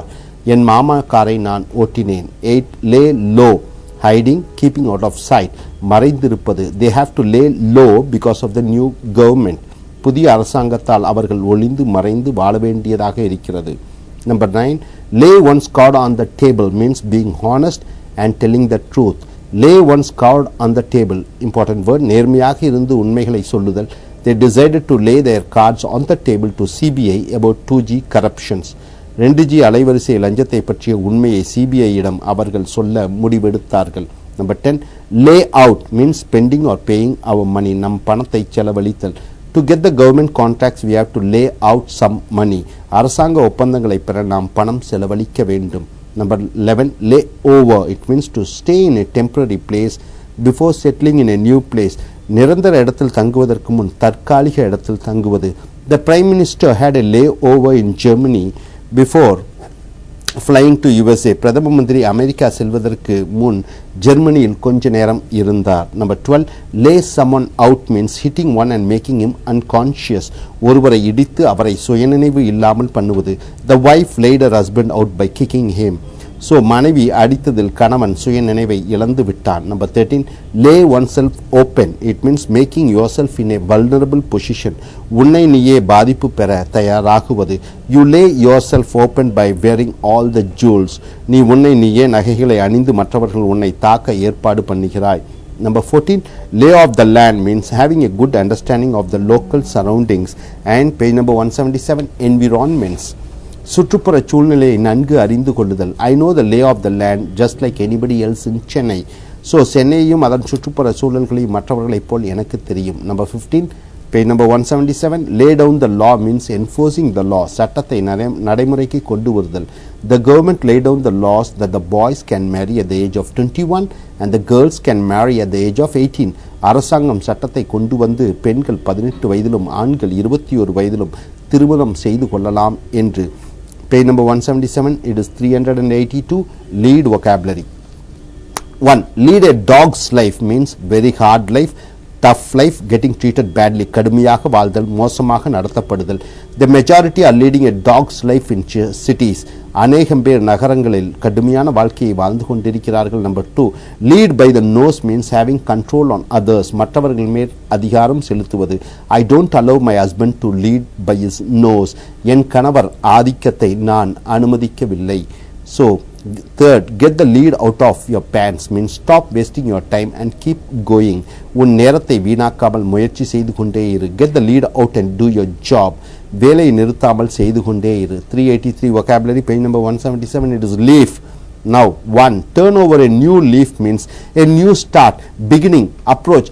என் மாமா காரை நான் ஓட்டினேன். 8 lay low, hiding, keeping out of sight, மறைந்திருப்பது. They have to lay low because of the new government. புதிய அரசாங்கத்தால் அவர்கள் ஒளிந்து மறைந்து வாழ வேண்டியதாக இருக்கிறது. Number 9 lay one's card on the table means being honest and telling the truth. Lay one's card on the table, important word, நேர்மையாக இருந்து உண்மைகளை சொல்லுதல். They decided to lay their cards on the table to CBI about 2G corruptions. 2G அலைவரிசை லஞ்சத்தை பற்றிய உண்மையை CBI இடம் அவர்கள் சொல்ல முடிவெடுத்தார்கள். Number 10 lay out means spending or paying our money. நம் பணத்தை செலவழித்தல். To get the government contracts we have to lay out some money. அரசாங்க ஒப்பந்தங்களை பெற நாம் பணம் செலவழிக்க வேண்டும். Number 11 lay over, it means to stay in a temporary place before settling in a new place. நிரந்தர இடத்தில் தங்குவதற்கு முன் தற்காலிக இடத்தில் தங்குவது. The prime minister had a layover in Germany before flying to USA. பிரதம மந்திரி அமெரிக்கா செல்வதற்கு முன் ஜெர்மனியில் கொஞ்ச நேரம் இருந்தார். Number 12 lay someone out means hitting one and making him unconscious. ஒருவரை இடித்து அவரை சுயநினைவு இல்லாமல் பண்ணுவது. The wife laid her husband out by kicking him. So மனைவி அடித்ததில் கணவன் சுயநினைவை இழந்து விட்டான். Number 13 lay oneself open. It means making yourself in a vulnerable position. உன்னை நீயே பாதிப்பு பெற தயாராகுவது. You lay yourself open by wearing all the jewels. நீ உன்னை நீயே நகைகளை அணிந்து மற்றவர்கள் உன்னை தாக்க ஏற்பாடு பண்ணுகிறாய். Number 14 lay off the land means having a good understanding of the local surroundings. And page number 177 environments. சுற்றுப்புற சூழ்நிலையை நன்கு அறிந்து கொள்ளுதல். I know the lay of the land just like anybody else in Chennai. So சென்னையும் அதன் சுற்றுப்புற சூழல்களையும் மற்றவர்களைப் போல் எனக்கு தெரியும். Number 15 page number 177 lay down the law means enforcing the law. சட்டத்தை நடைமுறைக்கு கொண்டு வருதல். The government laid down the laws that the boys can marry at the age of 21 and the girls can marry at the age of 18. அரசாங்கம் சட்டத்தை கொண்டு வந்து பெண்கள் 18 வயதிலும் ஆண்கள் 21 வயதிலும் திருமணம் செய்து கொள்ளலாம் என்று. Page number 177 it is 382 lead vocabulary. 1 lead a dog's life means very hard life, tough life, getting treated badly, கடுமையாக வாழ்தல், மோசமாக நடத்தப்படுதல். The majority are leading a dog's life in cities. அநேகம் பேர் நகரங்களில் கடுமையான வாழ்க்கையை வாழ்ந்து கொண்டிருக்கிறார்கள். Number 2 lead by the nose means having control on others. மற்றவர்கள் மேல் அதிகாரம் செலுத்துவது. I don't allow my husband to lead by his nose. என் கணவர் ஆதிக்கத்தை நான் அனுமதிக்கவில்லை. So third get the lead out of your pants means stop wasting your time and keep going. உன் நேரத்தை வீணாக்காமல் முயற்சி செய்து கொண்டே இரு. Get the lead out and do your job. வேலையை நிறுத்தாமல் செய்து கொண்டே இரு. 383 vocabulary page number 177 it is leaf. Now 1 turn over a new leaf means a new start, beginning, approach.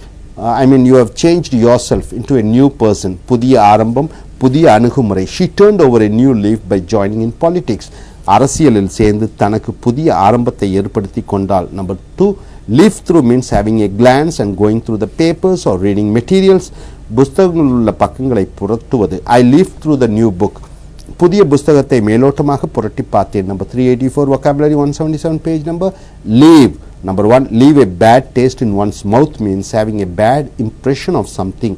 You have changed yourself into a new person. புதிய ஆரம்பம், புதிய அணுகுமுறை. She turned over a new leaf by joining in politics. அரசியலில் சேர்ந்து தனக்கு புதிய ஆரம்பத்தை ஏற்படுத்தி கொண்டாள். Number 2 leaf through means having a glance and going through the papers or reading materials. புத்தகங்களில் உள்ள பக்கங்களை புரட்டுவது. I leaf through the new book. புதிய புத்தகத்தை மேலோட்டமாக புரட்டி பார்த்தேன். Number 384 vocabulary 177 page number leave. Number 1, leave a bad taste in one's mouth means having a bad impression of something.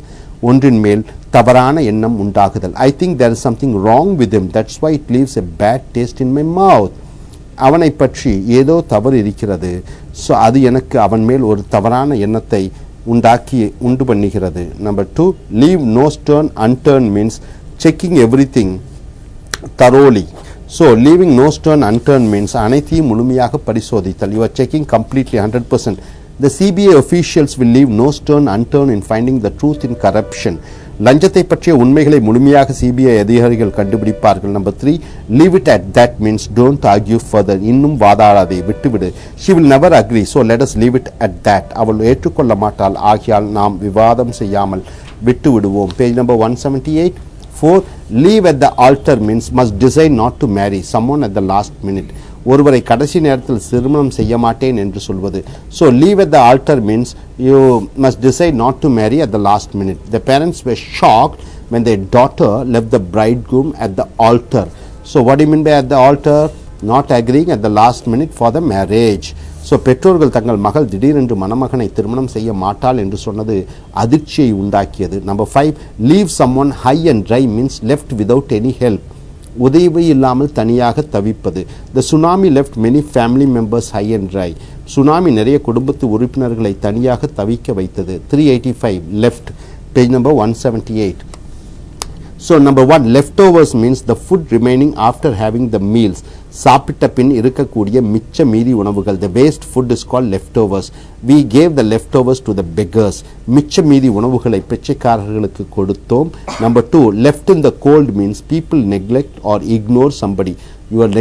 ஒன்றின் மேல் தவறான எண்ணம் உண்டாகுதல். I think there is something wrong with him. That's why it leaves a bad taste in my mouth. அவனை பற்றி ஏதோ தவறு இருக்கிறது. So அது எனக்கு அவன் மேல் ஒரு தவறான எண்ணத்தை உண்டு பண்ணுகிறது. Number 2, leave no stone unturned means checking everything thoroughly. So leaving no stone unturned means அனைத்தையும் முழுமையாக பரிசோதித்தல். You are checking completely 100%. The CBI officials will leave no stone unturned in finding the truth in corruption. லஞ்சத்தை பற்றிய உண்மைகளை முழுமையாக CBI அதிகாரிகள் கண்டுபிடிப்பார்கள். Number 3, leave it at that means don't argue further. இன்னும் வாதாடாதே, விட்டுவிடு. She will never agree, so let us leave it at that. அவள் ஏற்றுக்கொள்ள மாட்டாள், ஆகியால் நாம் விவாதம் செய்யாமல் விட்டு விடுவோம். Page number 178. 4, leave at the altar means must decide not to marry someone at the last minute. ஒருவரை கடைசி நேரத்தில் திருமணம் செய்ய மாட்டேன் என்று சொல்வது. So leave at the altar means you must decide not to marry at the last minute. The parents were shocked when their daughter left the bridegroom at the altar. So what do you mean by at the altar? Not agreeing at the last minute for the marriage. So பெற்றோர்கள் தங்கள் மகள் திடீரென்று மணமகனை திருமணம் செய்ய மாட்டாள் என்று சொன்னது அதிர்ச்சியை உண்டாக்கியது. Number 5, leave someone high and dry means left without any help. உதவி இல்லாமல் தனியாக தவிப்பது. The tsunami left many family members high and dry. Tsunami நிறைய குடும்பத்து உறுப்பினர்களை தனியாக தவிக்க வைத்தது. 385 left. Page number 178. So number 1, leftovers means the food remaining after having the meals. சாப்பிட்ட பின் இருக்கக்கூடிய மிச்ச மீதி உணவுகள். The waste food is called leftovers. We gave the leftovers to the beggars. மிச்ச மீதி உணவுகளை பிச்சைக்காரர்களுக்கு கொடுத்தோம். Number 2, left in the cold means people neglect or ignore somebody. You are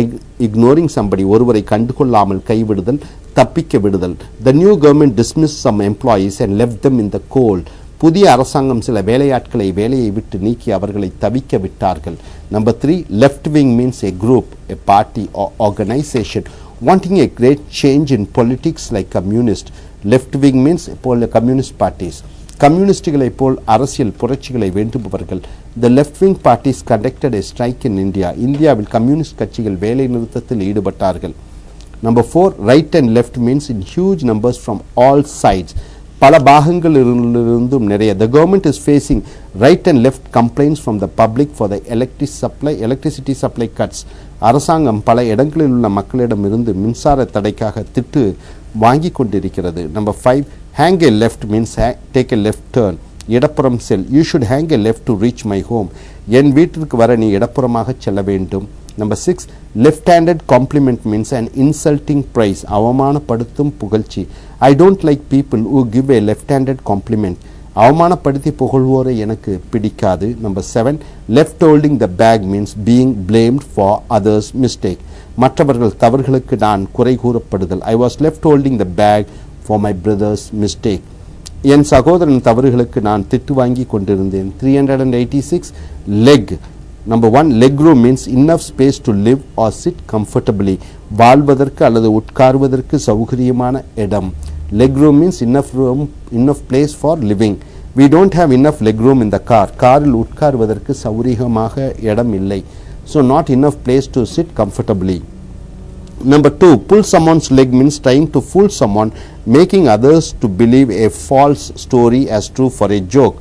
ignoring somebody. ஒருவரை கண்டுகொள்ளாமல் கைவிடுதல், தப்பிக்க விடுதல். The new government dismissed some employees and left them in the cold. புதிய அரசாங்கம் சில வேலையாட்களை வேலையை விட்டு நீக்கி அவர்களை தவிக்க விட்டார்கள். Number 3, left wing means a group, a party or organization wanting a great change in politics like communist. Left wing means communist parties. கம்யூனிஸ்டுகளை போல் அரசியல் புரட்சிகளை வேண்டுபவர்கள். The left wing parties conducted a strike in India. இந்தியாவில் communist கட்சிகள் வேலை நிறுத்தத்தில் ஈடுபட்டார்கள். Number 4, right and left means in huge numbers from all sides. பல பாகங்களிலிருந்தும் நிறைய. The government is facing right and left complaints from the public for the electricity supply cuts. அரசாங்கம் பல இடங்களில் உள்ள மக்களிடம் இருந்து மின்சார தடைக்காக திட்டு வாங்கி கொண்டிருக்கிறது. Number 5, hang a left means take a left turn. இடப்புறம் sell. You should hang a left to reach my home. என் வீட்டிற்கு வர நீ இடப்புறமாக செல்ல வேண்டும். Number 6, left-handed compliment means an insulting praise. அவமானப்படுத்தும் புகழ்ச்சி. I don't like people who give a left-handed compliment. அவமானப்படுத்தி புகழ்வோரை எனக்கு பிடிக்காது. Number 7, left holding the bag means being blamed for others' mistake. மற்றவர்கள் தவறுகளுக்கு நான் குறை கூறப்படுதல். I was left holding the bag for my brother's mistake. என் சகோதரன் தவறுகளுக்கு நான் திட்டு வாங்கி கொண்டிருந்தேன். 386 leg. Number 1, leg room means enough space to live or sit comfortably. வாழ்வதற்கு அல்லது உட்கார்வதற்கு சௌகரியமான இடம். Leg room means enough place for living. We don't have enough leg room in the car. காரில் உட்கார்வதற்கு சௌகரியமாக இடம் இல்லை. So not enough place to sit comfortably. Number 2, pull someone's leg means trying to fool someone, making others to believe a false story as true for a joke.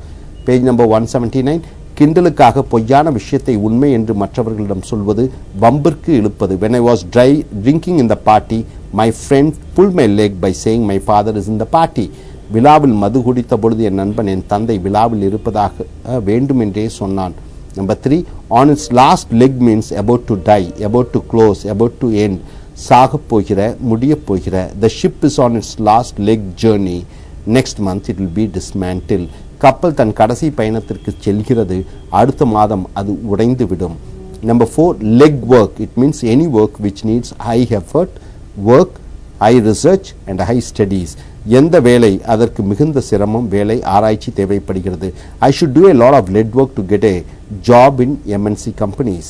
Page number 179. கிண்டலுக்காக பொய்யான விஷயத்தை உண்மை என்று மற்றவர்களிடம் சொல்வது, வம்பிற்கு இழுப்பது. When I was drinking in the party, my friend pulled my leg by saying my father is in the party. விழாவில் மது குடித்த பொழுது என் நண்பன் என் தந்தை விழாவில் இருப்பதாக வேண்டுமென்றே சொன்னான். Number 3, on its last leg means about to die, about to close, about to end. சாகப் போகிற, முடியப் போகிற. The ship is on its last leg journey. Next month it will be dismantled. கப்பல் தன் கடைசி பயணத்திற்கு செல்கிறது. அடுத்த மாதம் அது உடைந்துவிடும். Number 4, leg work. It means any work which needs high effort, work, high research and high studies. எந்த வேலை அதற்கு மிகுந்த சிரமம், வேலை, ஆராய்ச்சி தேவைப்படுகிறது. I should do a lot of lead work to get a job in MNC companies.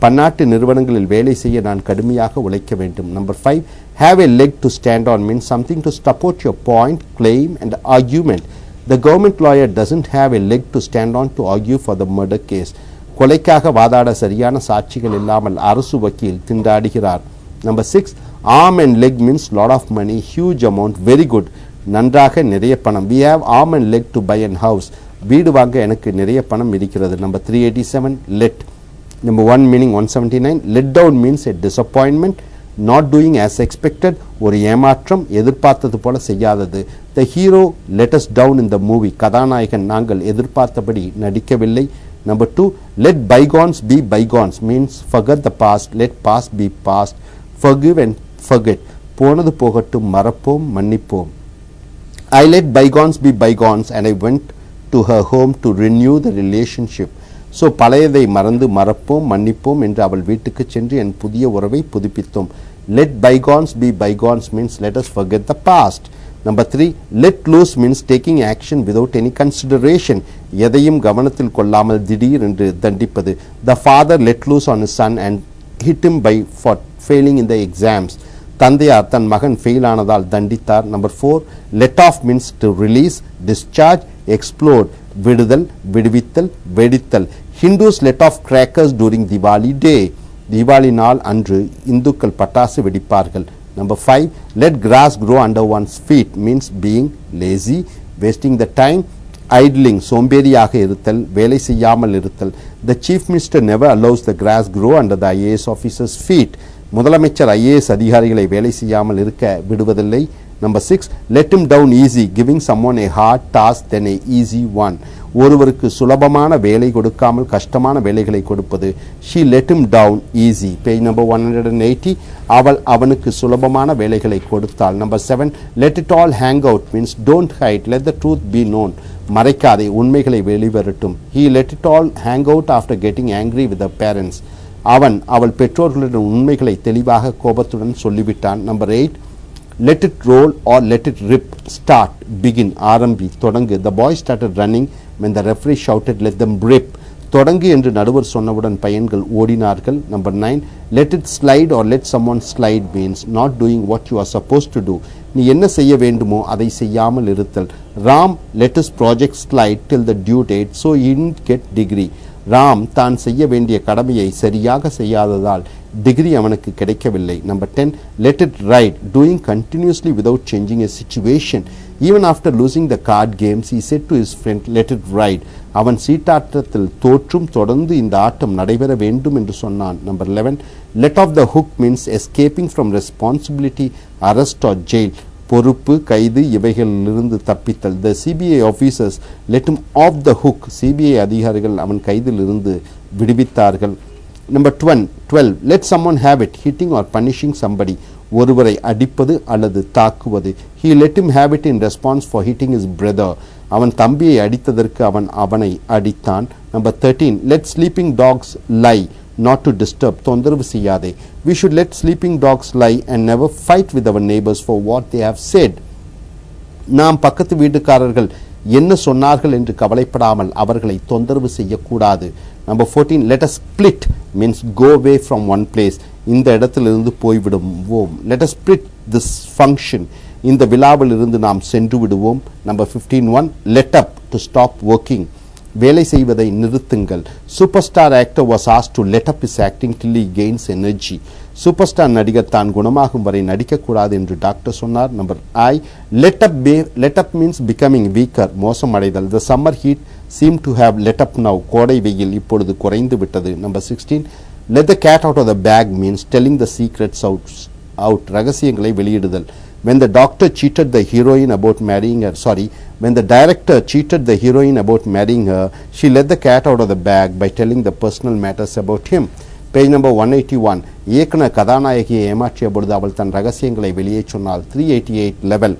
பன்னாட்டு நிறுவனங்களில் வேலை செய்ய நான் கடுமையாக உழைக்க வேண்டும். Number 5, have a leg to stand on means something to support your point, claim and argument. The government lawyer doesn't have a leg to stand on to argue for the murder case. கொலைக்காக வாதாட சரியான சாட்சிகள் இல்லாமல் அரசு வக்கீல் திண்டாடுகிறார். Number 6, arm and leg means lot of money, huge amount, very good, நன்றாக நிறைய பணம். we have arm and leg to buy an house, வீடு வாங்க எனக்கு நிறைய பணம் இருக்கிறது. number 387 let. number 1 meaning 179 let down means a disappointment, not doing as expected, ஒரு ஏமாற்றம், எதிர்பார்த்தது போல செய்யாதது. the hero let us down in the movie, கதாநாயகன் நாங்கள் எதிர்பார்த்தபடி நடிக்கவில்லை. number 2 let bygones be bygones means forget the past, let past be past, forgive and forget, போனது போகட்டும், மறப்போம், மன்னிப்போம். I let bygones be bygones and I went to her home to renew the relationship. So பழையதை மறந்து மறப்போம், மன்னிப்போம் என்று அவள் வீட்டுக்கு சென்று என் புதிய உறவை புதுப்பித்தோம். let bygones be bygones means let us forget the past. number 3 let loose means taking action without any consideration, எதையும் கவனத்தில் கொள்ளாமல் திடீர் என்று தண்டிப்பது. the father let loose on his son and hit him for failing in the exams. தந்தையார் தன் மகன் fail ஆனதால் தண்டித்தார். number 4 let off means to release, discharge, explode, விடுதல், விடுவித்தல், வெடித்தல். Hindus let off crackers during Diwali day. Deepavali நாள் அன்று இந்துக்கள் பட்டாசு வெடிப்பார்கள். number 5 let grass grow under one's feet means being lazy, wasting the time, idling, சோம்பேறியாக இருத்தல், வேலை செய்யாமல் இருத்தல். the chief minister never allows the grass grow under the IAS officer's feet. முதலமைச்சர் IAS அதிகாரிகளை வேலை செய்யாமல் இருக்க விடுவதில்லை. number 6 let him down easy, giving someone a hard task than a easy one. ஒருவருக்கு சுலபமான வேலை கொடுக்காமல் கஷ்டமான வேலைகளை கொடுப்பது. she let him down easy. page number 180 அவள் அவனுக்கு சுலபமான வேலைகளை கொடுத்தாள். number 7 let it all hang out means don't hide, let the truth be known, மறைக்காதே, உண்மைகளை வெளிவரட்டும். he let it all hang out after getting angry with the parents. அவள் பெற்றோர்களுடன் உண்மைகளை தெளிவாக கோபத்துடன் சொல்லிவிட்டான். number 8 let it roll or let it rip, start, begin, ஆரம்பி, தொடங்கு. the boy started running when the referee shouted let them rip. தொடங்கு என்று நடுவர் சொன்னவுடன் பையன்கள் ஓடினார்கள். number 9 let it slide or let someone slide means not doing what you are supposed to do, நீ என்ன செய்ய வேண்டுமோ அதை செய்யாமல் இருத்தல். Ram let his project slide till the due date so he didn't get degree. Ram தான் செய்ய வேண்டிய கடமையை சரியாக செய்யாததால் டிகிரி அவனுக்கு கிடைக்கவில்லை. number 10 let it ride, doing continuously without changing a situation. even after losing the card games he said to his friend let it ride. அவன் சீட்டாட்டத்தில் தோற்றும் தொடர்ந்து இந்த ஆட்டம் நடைபெற வேண்டும் என்று சொன்னான். number 11 let off the hook means escaping from responsibility, arrest or jail, பொறுப்பு, கைது இவைகளிலிருந்து தப்பித்தல். the CBI officers let him off the hook. CBI அதிகாரிகள் அவன் கைதிலிருந்து விடுவித்தார்கள். number 12 let someone have it, hitting or punishing somebody, ஒருவரை அடிப்பது அல்லது தாக்குவது. he let him have it in response for hitting his brother. அவன் தம்பியை அடித்ததற்கு அவனை அடித்தான். number 13 let sleeping dogs lie, not to disturb, தொந்தரவு செய்யாதே. we should let sleeping dogs lie and never fight with our neighbors for what they have said. நாம் பக்கத்து வீட்டுக்காரர்கள் என்ன சொன்னார்கள் என்று கவலைப்படாமல் அவர்களை தொந்தரவு செய்யக்கூடாது. number 14 let us split means go away from one place, இந்த இடத்திலிருந்து போய்விடுவோம். let us split this function, இந்த விழாவிலிருந்து நாம் சென்று விடுவோம். number 15 let up to stop working, வேலை செய்வதை நிறுத்துங்கள். Super star actor was asked to let up his acting till he gains energy. Super star நடிகர் தான் குணமாகும் வரை நடிக்கக்கூடாது என்று டாக்டர் சொன்னார். number I let up means becoming weaker, மோசமடைதல். the summer heat seemed to have let up now, கோடை வெயில் இப்பொழுது குறைந்து விட்டது. number 16 let the cat out of the bag means telling the secrets out, ரகசியங்களை வெளியிடுதல். when the doctor cheated the heroine about marrying her, when the director cheated the heroine about marrying her, she let the cat out of the bag by telling the personal matters about him. page number 181 இயக்குனர் கதாநாயகியை ஏமாற்றிய பொழுது அவள் தன் ரகசியங்களை வெளியே சொன்னாள். 388 level.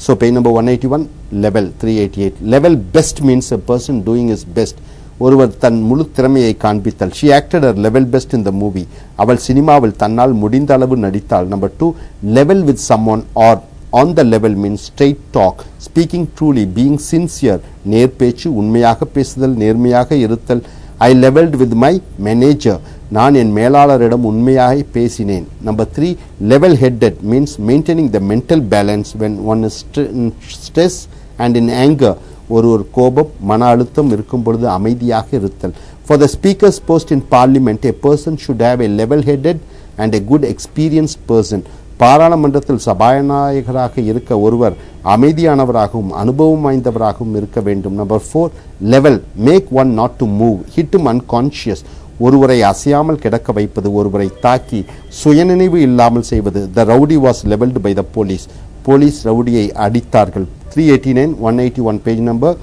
so page number 181 level 388 level best means a person doing his best, ஒருவர் தன் முழு திறமையை காண்பித்தல். she acted her level best in the movie, அவள் சினிமாவில் தன்னால் முடிந்த அளவு நடித்தாள். number 2 level with someone or on the level means straight talk, speaking truly, being sincere, நேர் பேச்சு, உண்மையாக பேசுதல், நேர்மையாக இருத்தல். I leveled with my manager, நான் என் மேலாளரிடம் உண்மையாக பேசினேன். number 3 level headed means maintaining the mental balance when one is in stress and in anger, ஒரு கோபம் மன அழுத்தம் இருக்கும் பொழுது அமைதியாக இருத்தல். for the speaker's post in parliament a person should have a level headed and a good experienced person. பாராளுமன்றத்தில் சபாநாயகராக இருக்க ஒருவர் அமைதியானவராகவும் அனுபவம் வாய்ந்தவராகவும் இருக்க வேண்டும். Number 4 level, make one not to move, hit him unconscious, ஒருவரை அசையாமல் கிடக்க வைப்பது, ஒருவரை தாக்கி சுயநினைவு இல்லாமல் செய்வது. The rowdy was leveled by the police, police ரவுடியை அடித்தார்கள். 389 181 page number.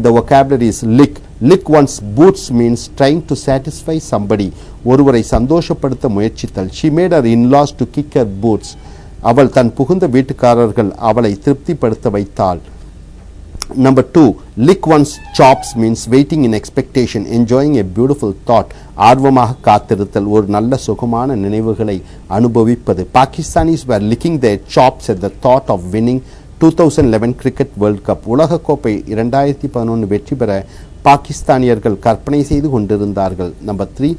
The vocabulary is lick. Lick one's boots means trying to satisfy somebody, ஒருவரை சந்தோஷப்படுத்த முயற்சித்தல். She made her in-laws to kick her boots, அவள் தன் புகுந்த வீட்டுக்காரர்கள் அவளை திருப்திப்படுத்த வைத்தாள். Number 2, lick one's chops means waiting in expectation, enjoying a beautiful thought, ஆர்வமாக காத்திருத்தல், ஒரு நல்ல சுகமான நினைவுகளை அனுபவிப்பது. Pakistanis were licking their chops at the thought of winning 2011 cricket world cup, உலகக்கோப்பை 2011 வெற்றி பெற பாகிஸ்தானியர்கள் கற்பனை செய்து கொண்டிருந்தார்கள். Number 3,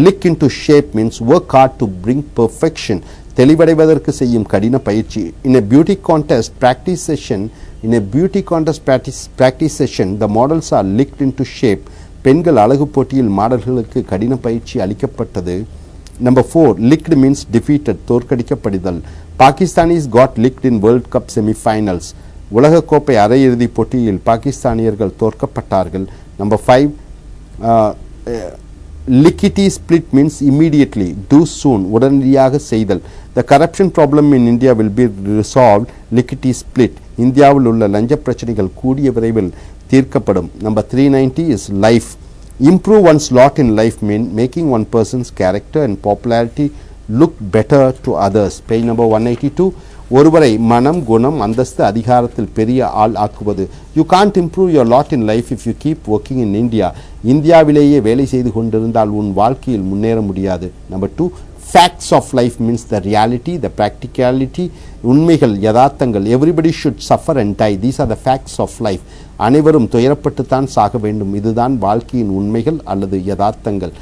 lick into shape means work hard to bring perfection, தெளிவடைவதற்கு செய்யும் கடின பயிற்சி. In a beauty contest practice session, the models are licked into shape, பெண்கள் அழகு போட்டியில் மாடல்களுக்கு கடின பயிற்சி அளிக்கப்பட்டது. Number 4, licked means defeated, தோற்கடிக்கப்படுதல். Pakistanis got licked in World Cup semi-finals, உலகக்கோப்பை அரையிறுதி போட்டியில் பாகிஸ்தானியர்கள் தோற்கப்பட்டார்கள். Number 5, lickety split means immediately, do soon, உடனடியாக செய்தல். The corruption problem in India will be resolved lickety split, இந்தியாவில் உள்ள லஞ்ச பிரச்சனைகள் கூடிய விரைவில் தீர்க்கப்படும். Number 390 is life. Improve one's lot in life mean making one person's character and popularity look better to others. Page number 182. ஒருவரை மனம், குணம், அந்தஸ்து, அதிகாரத்தில் பெரிய ஆள் ஆக்குவது. You can't improve your lot in life if you keep working in India. இந்தியாவிலேயே வேலை செய்து கொண்டிருந்தால் உன் வாழ்க்கையில் முன்னேற முடியாது. Number 2, facts of life means the reality, the practicality, உண்மைகள், யதார்த்தங்கள். Everybody should suffer and die. These are the facts of life. அனைவரும் துயரப்பட்டுத்தான் சாக வேண்டும். இதுதான் வாழ்க்கையின் உண்மைகள் அல்லது யதார்த்தங்கள்.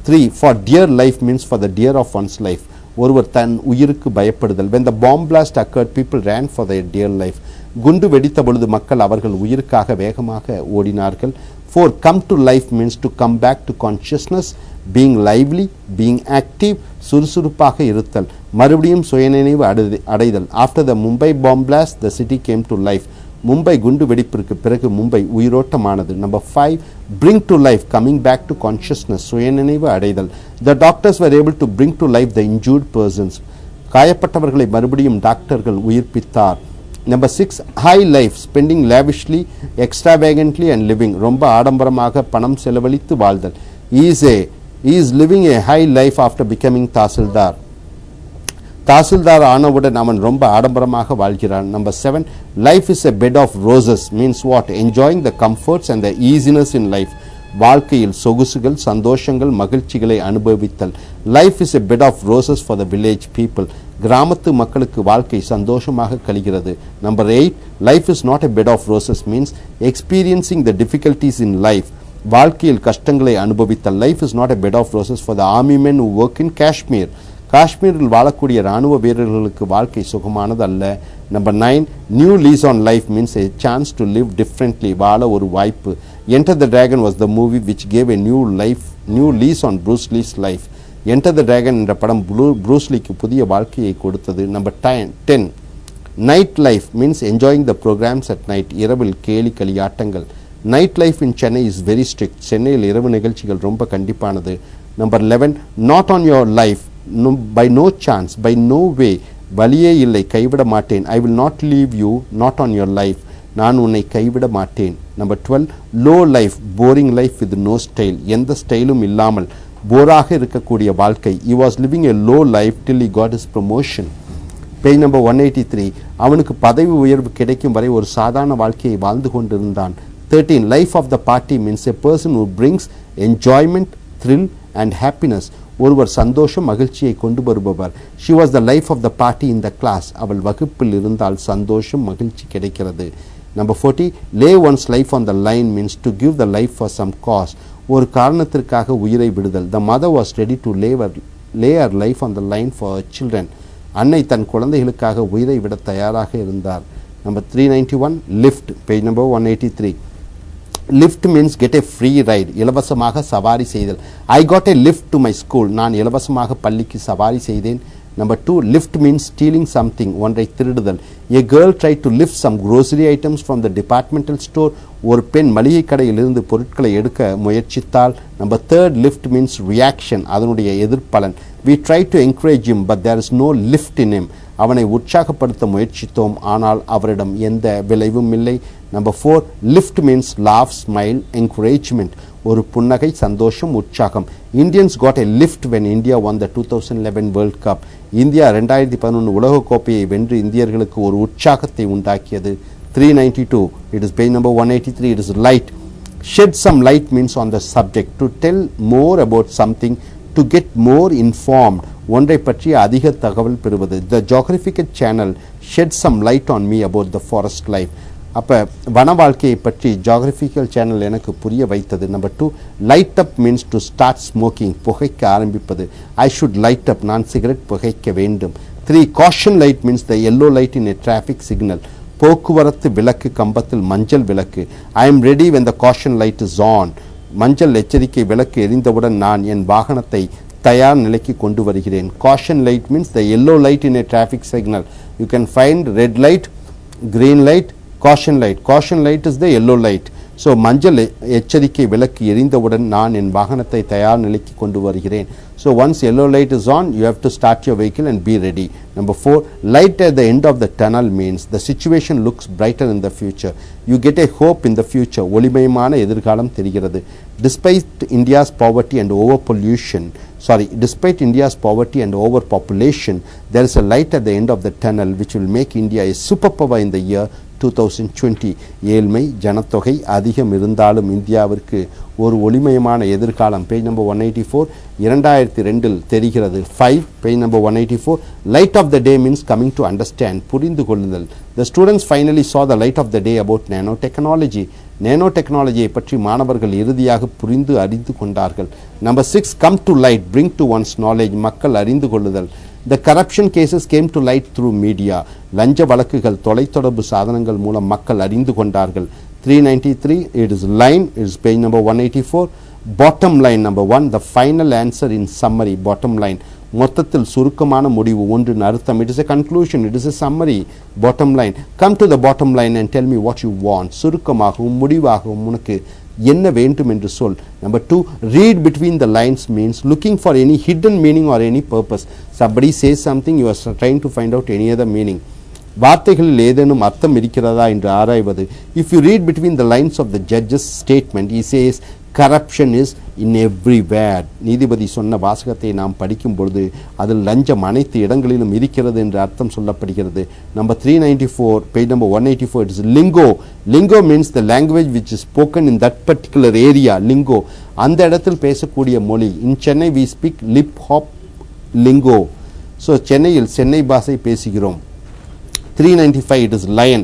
3, for dear life means for the dear of one's life, ஒருவர் தன் உயிருக்கு பயப்படுதல். When the bomb blast occurred, people ran for their dear life. குண்டு வெடித்த பொழுது மக்கள் அவர்கள் உயிருக்காக வேகமாக ஓடினார்கள். 4, come to life means to come back to consciousness, being lively, being active, சுறுசுறுப்பாக இருத்தல், மறுபடியும் சுயநினைவு அடைதல். After the Mumbai bomb blast, the city came to life. Mumbai குண்டு வெடிப்பிற்கு பிறகு Mumbai உயிரோட்டமானது. Number 5, bring to life, coming back to consciousness, சுயநினைவு அடைதல். The doctors were able to bring to life the injured persons, காயப்பட்டவர்களை மறுபடியும் டாக்டர்கள் உயிர்ப்பித்தார். Number 6, high life, spending lavishly, extravagantly and living, ரொம்ப ஆடம்பரமாக பணம் செலவழித்து வாழ்தல். He is living a high life after becoming tahsildar. Tahsildar ஆனவுடன் அவன் ரொம்ப ஆடம்பரமாக வாழ்கிறான். Number 7, life is a bed of roses means what? Enjoying the comforts and the easiness in life, வாழ்க்கையில் சொகுசுகள், சந்தோஷங்கள், மகிழ்ச்சிகளை அனுபவித்தல். Life is a bed of roses for the village people, கிராமத்து மக்களுக்கு வாழ்க்கை சந்தோஷமாக கழிகிறது. Number 8, life is not a bed of roses means experiencing the difficulties in life, வாழ்க்கையில் கஷ்டங்களை அனுபவித்தல். Life is not a bed of roses for the army men who work in Kashmir, காஷ்மீரில் வாழக்கூடிய இராணுவ வீரர்களுக்கு வாழ்க்கை சுகமானது அல்ல. Number 9, new lease on life means a chance to live differently, வாழ ஒரு வாய்ப்பு. Enter the Dragon was the movie which gave a new lease on Bruce Lee's life. Enter the Dragon என்ற படம் ப்ரூஸ் லீக்கு புதிய வாழ்க்கையை கொடுத்தது. Number 10, night life means enjoying the programs at night, இரவில் கேலி களியாட்டங்கள். Night life in Chennai is very strict, சென்னையில் இரவு நிகழ்ச்சிகள் ரொம்ப கண்டிப்பானது. Number 11, not on your life, no, by no chance, by no way, வலியே இல்லை, கைவிட மாட்டேன். I will not leave you, not on your life, நான் உன்னை கைவிட மாட்டேன். Number 12, low life, boring life with no style, எந்த ஸ்டைலும் இல்லாமல் போராக இருக்கக்கூடிய வாழ்க்கை. He was living a low life till he got his promotion. Page number 183, அவனுக்கு பதவி உயர்வு கிடைக்கும் வரை ஒரு சாதாரண வாழ்க்கையை வாழ்ந்து கொண்டிருந்தான். 13, life of the party means a person who brings enjoyment, thrill and happiness, ஒருவர் சந்தோஷம், மகிழ்ச்சியை கொண்டு வருபவர். She was the life of the party in the class, அவள் வகுப்பில் இருந்தால் சந்தோஷம், மகிழ்ச்சி கிடைக்கிறது. Number 40, lay one's life on the line means to give the life for some cause, ஒரு காரணத்திற்காக உயிரை விடுதல். The mother was ready to lay her life on the line for her children. அன்னை தன் குழந்தைகளுக்காக உயிரை விட தயாராக இருந்தார். Number 391, lift. Page number 183. Lift means get a free ride, இலவசமாக சவாரி செய்தல். I got a lift to my school, நான் இலவசமாக பள்ளிக்கு சவாரி செய்தேன். Number 2, lift means stealing something, ஒன்றை திருடுதல். A girl tried to lift some grocery items from the departmental store. ஒரு பெண் மளிகை கடையிலிருந்து பொருட்களை எடுக்க முயற்சித்தால். Number 3, lift means reaction, அதனுடைய எதிர்ப்பலன். We tried to encourage him, but there is no lift in him. அவனை உற்சாகப்படுத்த முயற்சித்தோம், ஆனால் அவரிடம் எந்த விளைவும் இல்லை. Number 4, lift means laugh, smile, encouragement. ஒரு புன்னகை, சந்தோஷம், உற்சாகம். Indians got a lift when India won the 2011 World Cup. India 2011 உலக கோப்பையை வென்று இந்தியர்களுக்கு ஒரு உற்சாகத்தை உண்டாக்கியது. 392, it is page number 183, it is light. Shed some light means on the subject, to tell more about something, to get more informed, ஒன்றை பற்றி அதிக தகவல் பெறுவது. The geographical channel shed some light on me about the forest life. அப்போ வன வாழ்க்கையை பற்றி geographical channel எனக்கு புரிய வைத்தது. Number 2, light up means to start smoking, புகைக்க ஆரம்பிப்பது. ஐ ஷுட் லைட் அப், நான் சிகரெட் புகைக்க வேண்டும். 3, காஷன் லைட் மீன்ஸ் த எல்லோ லைட் இன் எ டிராஃபிக் சிக்னல், போக்குவரத்து விளக்கு கம்பத்தில் மஞ்சள் விளக்கு. I am ready when the caution light is on, மஞ்சள் எச்சரிக்கை விளக்கு எரிந்தவுடன் நான் என் வாகனத்தை தயார் நிலைக்கு கொண்டு வருகிறேன். Caution light means the yellow light in a traffic signal. You can find red light, green light, caution light is the yellow light. So மஞ்சள் எச்சரிக்கை விளக்கு எரிந்தவுடன் நான் என் வாகனத்தை தயார் நிலைக்கு கொண்டு வருகிறேன். So once yellow light is on, you have to start your vehicle and be ready. Number 4, light at the end of the tunnel means the situation looks brighter in the future. You get a hope in the future. ஒளிமயமான எதிர்காலம் தெரிகிறது. Despite India's poverty and overpopulation, there is a light at the end of the tunnel which will make India a superpower in the year 2020. ஏழ்மை, ஜனத்தொகை அதிகம் இருந்தாலும் இந்தியாவிற்கு ஒரு ஒளிமயமான எதிர்காலம். பேஜ் நம்பர் 184, 2002 தெரிகிறது. 5, page number 184, light of the day means coming to understand, புரிந்து கொள்ளுதல். The students finally saw the light of the day about nanotechnology. நேனோடெக்னாலஜியை பற்றி மாணவர்கள் இறுதியாக புரிந்து அறிந்து கொண்டார்கள். Number 6, come to light, bring to one's knowledge, மக்கள் அறிந்து கொள்ளுதல். The corruption cases came to light through media. லஞ்ச வழக்குகள் தொலைத்தொடர்பு சாதனங்கள் மூலம் மக்கள் அறிந்து கொண்டார்கள். 393, it is line, it is page number 184. Bottom line, number 1, the final answer in summary. Bottom line, மொத்தத்தில் சுருக்கமான முடிவு, ஒன்றின் அர்த்தம். It is a conclusion, it is a summary. Bottom line, come to the bottom line and tell me what you want. சுருக்கமாகவும் முடிவாகவும் உனக்கு என்ன வேண்டும் என்று சொல். Number 2, read between the lines means looking for any hidden meaning or any purpose. Somebody says something, you are trying to find out any other meaning. வார்த்தைகளில் ஏதேனும் அர்த்தம் இருக்கிறதா என்று ஆராய்வது. If you read between the lines of the judge's statement, he says corruption is in everywhere. நீதிபதி சொன்ன வாசகத்தை நாம் படிக்கும் பொழுது அதில் லஞ்சம் அனைத்து இடங்களிலும் இருக்கிறது என்று அர்த்தம் சொல்லப்படுகிறது. Number 394, page number 184, it is lingo. Lingo means the language which is spoken in that particular area. Lingo, அந்த இடத்தில் பேசக்கூடிய மொழி. In Chennai we speak lip hop lingo. So சென்னையில் சென்னை பாஷை பேசுகிறோம். 395, it is lion.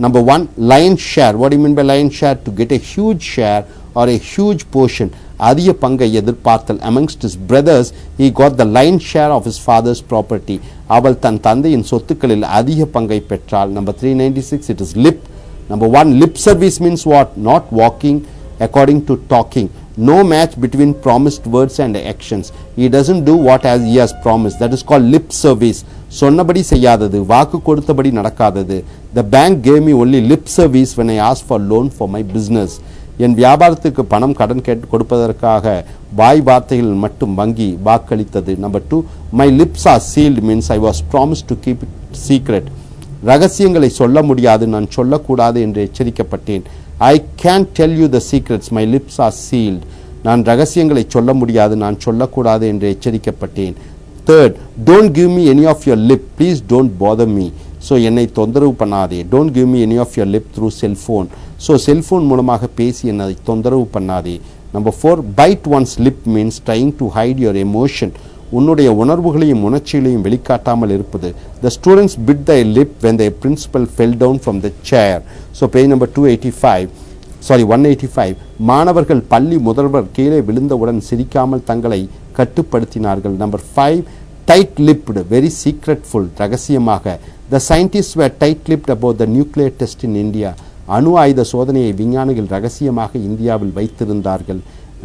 Number 1, lion share. What do you mean by lion share? To get a huge share or a huge portion. அதிக பங்கை எதிர்பார்த்தல். Amongst his brothers, he got the lion share of his father's property. அவள் தன் தந்தையின் சொத்துக்களில் அதிக பங்கை பெற்றாள். Number 396, it is lip. Number 1, lip service means what? Not walking according to talking. No match between promised words and actions. He doesn't do what as he has promised. That is called lip service. சொன்னபடி செய்யாதது, வாக்கு கொடுத்தபடி நடக்காதது. The bank gave me only lip service when I asked for loan for my business. என் வியாபாரத்துக்கு பணம் கடன் கொடுப்பதற்காக வாய் வார்த்தைகள் மட்டும் வங்கி வாக்களித்தது. Number 2, my lips are sealed means I was promised to keep it secret. ரகசியங்களை சொல்ல முடியாது, நான் சொல்லக்கூடாது என்று எச்சரிக்கப்பட்டேன். I can't tell you the secrets, my lips are sealed. நான் ரகசியங்களை சொல்ல முடியாது, நான் சொல்லக்கூடாது என்று எச்சரிக்கப்பட்டேன். Third, don't give me any of your lip, please don't bother me. So என்னை தொந்தரவு பண்ணாதே. Don't give me any of your lip through cell phone. So cellphone மூலமாக பேசி என்னை தொந்தரவு பண்ணாதே. Number 4, bite one's lip means trying to hide your emotion. உன்னுடைய உணர்வுகளையும் உணர்ச்சிகளையும் வெளிக்காட்டாமல் இருப்பது. The students bit their lip when their principal fell down from the chair. So page number 185. மாணவர்கள் பள்ளி முதல்வர் கீழே விழுந்தவுடன் சிரிக்காமல் தங்களை கட்டுப்படுத்தினார்கள். Number 5, tight-lipped, very secretful, ரகசியமாக. The scientists were tight-lipped about the nuclear test in India. அணு ஆயுத சோதனையை விஞ்ஞானிகள் ரகசியமாக இந்தியாவில் வைத்திருந்தார்கள்.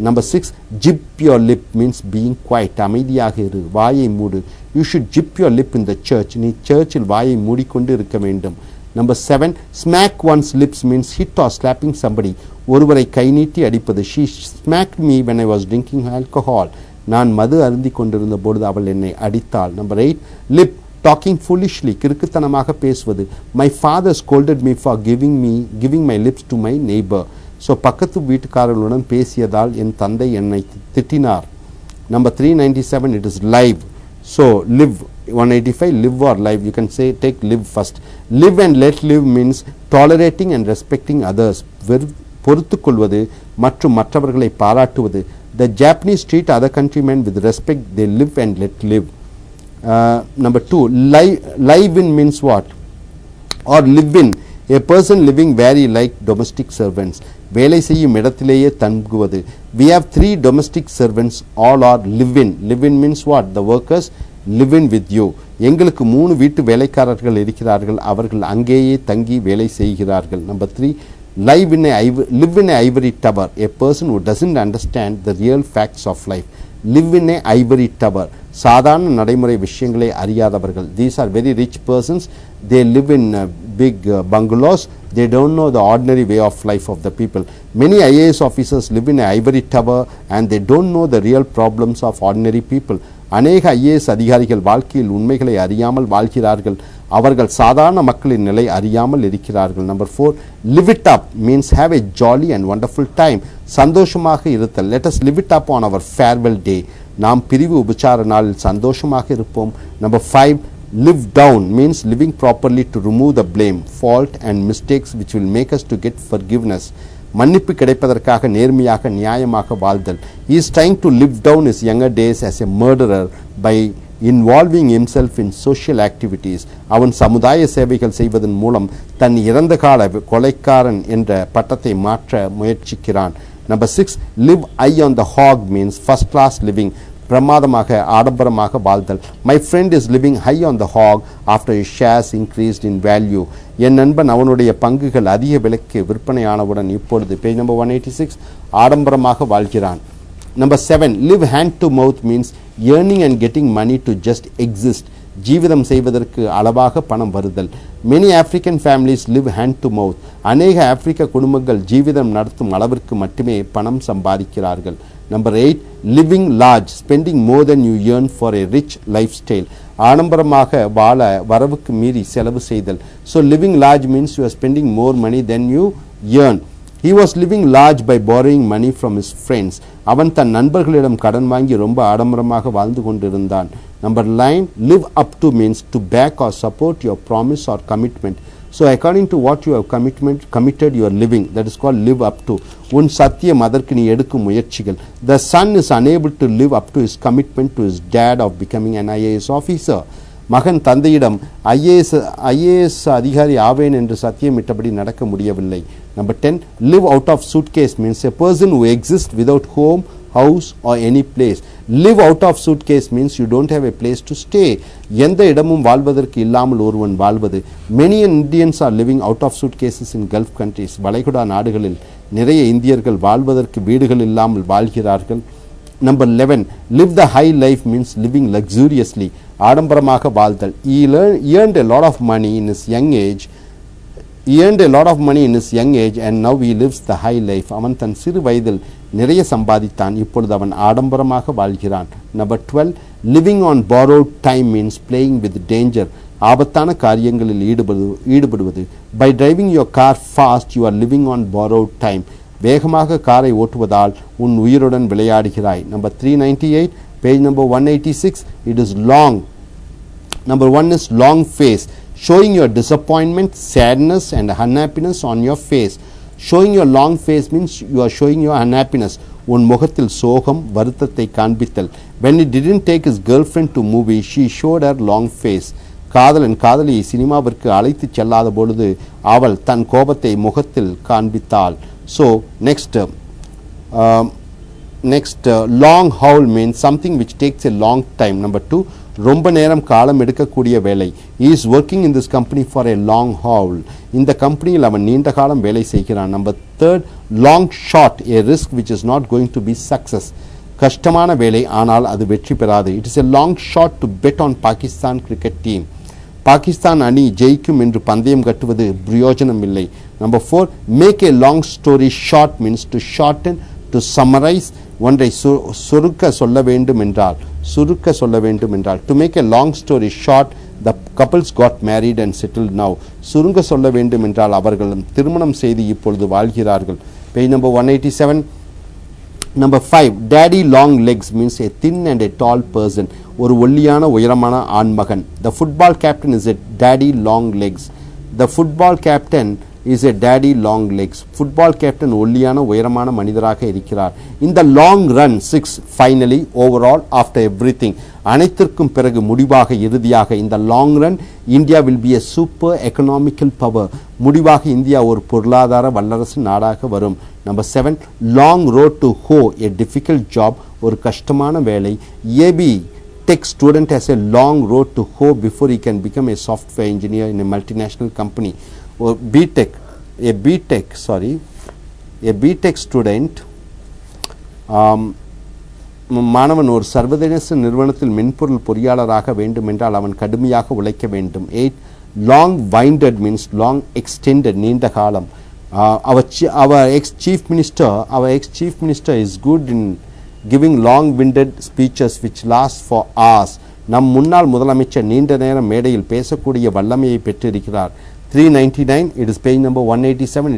Number 6, jip your lip means being quiet, அமைதியாக இரு, வாயை மூடு. you should jip your lip in the church. நீ சர்ச்சில் வாயை மூடிக்கொண்டு இருக்க வேண்டும். Number 7, smack one's lips means hit or slapping somebody. ஒருவரை கை நீட்டி அடிப்பது. She smacked me when I was drinking alcohol. நான் மது அருந்தி கொண்டிருந்த பொழுது அவள் என்னை அடித்தாள். Number 8, lip, talking foolishly, கிறுக்குத்தனமாக பேசுவது. My father scolded me for giving my lips to my neighbor. So பக்கத்து வீட்டுக்காரர்களுடன் பேசியதால் என் தந்தை என்னை திட்டினார். Number 397, it is live. So live. 185, live or live. You can say take live first. Live and let live means tolerating and respecting others. பொறுத்து கொள்வது மற்றும் மற்றவர்களை பாராட்டுவது. The Japanese treat other countrymen with respect. They live and let live. Number 2, live in means what? Or live in. A person living very like domestic servants. வேலை செய்யும் இடத்திலேயே தங்குவது. We have 3 domestic servants, all are live in. Live in means what? The workers live in with you. எங்களுக்கு 3 வீட்டு வேலைக்காரர்கள் இருக்கிறார்கள், அவர்கள் அங்கேயே தங்கி வேலை செய்கிறார்கள். Number 3, live in a ivory tower. A person who doesn't understand the real facts of life. Live in a ivory tower. சாதாரண நடைமுறை விஷயங்களை அறியாதவர்கள். These are very rich persons. They live in big bungalows. They don't know the ordinary way of life of the people. Many IAS officers live in a ivory tower and they don't know the real problems of ordinary people. அநேக IAS அதிகாரிகள் வாழ்க்கையில் உண்மைகளை அறியாமல் வாழ்கிறார்கள். அவர்கள் சாதாரண மக்களின் நிலை அறியாமல் இருக்கிறார்கள். Number 4, live it up means have a jolly and wonderful time. சந்தோஷமாக இருத்தல். Let us live it up on our farewell day. நாம் பிரிவு உபச்சார நாளில் சந்தோஷமாக இருப்போம். Number 5, live down means living properly to remove the blame, fault and mistakes which will make us to get forgiveness. மன்னிப்பு கிடைப்பதற்காக நேர்மையாக நியாயமாக வாழ்தல். He is trying to live down his younger days as a murderer by involving himself in social activities. அவன் சமுதாய சேவைகள் செய்வதன் மூலம் தன் இறந்த கால கொலைக்காரன் என்ற பட்டத்தை மாற்ற முயற்சிக்கிறான். Number 6, live high on the hog means first class living. பிரமாதமாக ஆடம்பரமாக வாழ்தல். My friend is living high on the hog after his shares increased in value. என் நண்பன் அவனுடைய பங்குகள் அதிக விலைக்கு விற்பனையானவுடன் இப்பொழுது பேஜ் நம்பர் 186 ஆடம்பரமாக வாழ்கிறான். Number 7, live hand to mouth means earning and getting money to just exist. Jeevitham செய்வதற்கு அளவாக பணம் வருதல். Many African families live hand to mouth. அநேக ஆப்பிரிக்க குடும்பங்கள் ஜீவிதம் நடத்தும் அளவிற்கு மட்டுமே பணம் சம்பாதிக்கிறார்கள். Number 8, living large, spending more than you earn for a rich lifestyle. ஆடம்பரமாக வாழ வரவுக்கு மீறி செலவு செய்தல். So living large means you are spending more money than you earn. He was living large by borrowing money from his friends. அவன் தன் நண்பர்களிடம் கடன் வாங்கி ரொம்ப ஆடம்பரமாக வாழ்ந்து கொண்டிருந்தான். Number 9, live up to means to back or support your promise or commitment. So according to what you have committed you are living. That is called live up to. உன் சத்தியம் அதற்கு நீ எடுக்கும் முயற்சிகள். The son is unable to live up to his commitment to his dad of becoming an IAS officer. மகன் தந்தையிடம் IAS அதிகாரி ஆவேன் என்று சத்தியமிட்டபடி நடக்க முடியவில்லை. Number 10, live out of suitcase means a person who exists without home, house or any place. Live out of suitcase means you don't have a place to stay. எந்த இடமும் வாழ்வதற்கு இல்லாமல் ஒருவன் வாழ்வது. Many Indians are living out of suitcases in Gulf countries. வளைகுடா நாடுகளில் நிறைய இந்தியர்கள் வாழ்வதற்கு வீடுகள் இல்லாமல் வாழ்கிறார்கள். Number 11, live the high life means living luxuriously. ஆடம்பரமாக வாழ்தல். He earned a lot of money in his young age. And now he lives the high life. அவன் தன் சிறு வயதில் நிறைய சம்பாதித்தான், இப்பொழுது அவன் ஆடம்பரமாக வாழ்கிறான். Number 12, living on borrowed time means playing with danger. ஆபத்தான காரியங்களில் ஈடுபடுவது. By driving your car fast you are living on borrowed time. வேகமாக காரை ஓட்டுவதால் உன் உயிருடன் விளையாடுகிறாய். Number 398, page number 186, it is long. Number 1 is long face, showing your disappointment, sadness and unhappiness on your face. Showing your long face means you are showing your unhappiness. உன் முகத்தில் சோகம் வருத்தத்தை காண்பித்தல். When he didn't take his girlfriend to movie, she showed her long face. காதலன் காதலியை சினிமாவிற்கு அழைத்து செல்லாத பொழுது அவள் தன் கோபத்தை முகத்தில் காண்பித்தாள். So next long haul means something which takes a long time. Number 2, ரொம்ப நேரம் காலம் எடுக்கக்கூடிய வேலை. He is working in this company for a long haul. இந்த கம்பெனியில் அவன் நீண்ட காலம் வேலை செய்கிறான். Number 3, long shot, a risk which is not going to be success. கஷ்டமான வேலை, ஆனால் அது வெற்றி பெறாது. It is a long shot to bet on Pakistan cricket team. Pakistan அணி ஜெயிக்கும் என்று பந்தயம் கட்டுவது பிரயோஜனம் இல்லை. Number 4, make a long story short means to shorten, to summarize. ஒன்றை சுருக்க சொல்ல வேண்டும் என்றால் to make a long story short, the couples got married and settled now. சுருங்க சொல்ல வேண்டும் என்றால் அவர்கள் திருமணம் செய்து இப்பொழுது வாழ்கிறார்கள். Page number 187. Number 5, daddy long legs means a thin and a tall person. ஒரு ஒல்லியான உயரமான ஆண்மகன். The football captain is a daddy long legs. The football captain is a daddy long legs. Football captain ஒல்லியான உயரமான மனிதராக இருக்கிறார். In the long run, 6, finally, overall, after everything. அனைத்திற்கும் பிறகு முடிவாக இறுதியாக in the long run, India will be a super economical power. முடிவாக India ஒரு பொருளாதார வல்லரசு நாடாக வரும். Number 7, long road to hoe, a difficult job, ஒரு கஷ்டமான வேலை. AB tech student has a long road to hoe before he can become a software engineer in a multinational company. Or a BTech student, மாணவன் ஒரு சர்வதேச நிறுவனத்தில் மென்பொருள் பொறியாளராக வேண்டும் என்றால் அவன் கடுமையாக உழைக்க வேண்டும். 8, long winded means long extended, நீண்ட காலம். Our ex-chief minister is good in giving long-winded speeches which last for hours. நம் முன்னாள் முதலமைச்சர் நீண்ட நேரம் மேடையில் பேசக்கூடிய வல்லமையை பெற்றிருக்கிறார். 399, it is page number 187.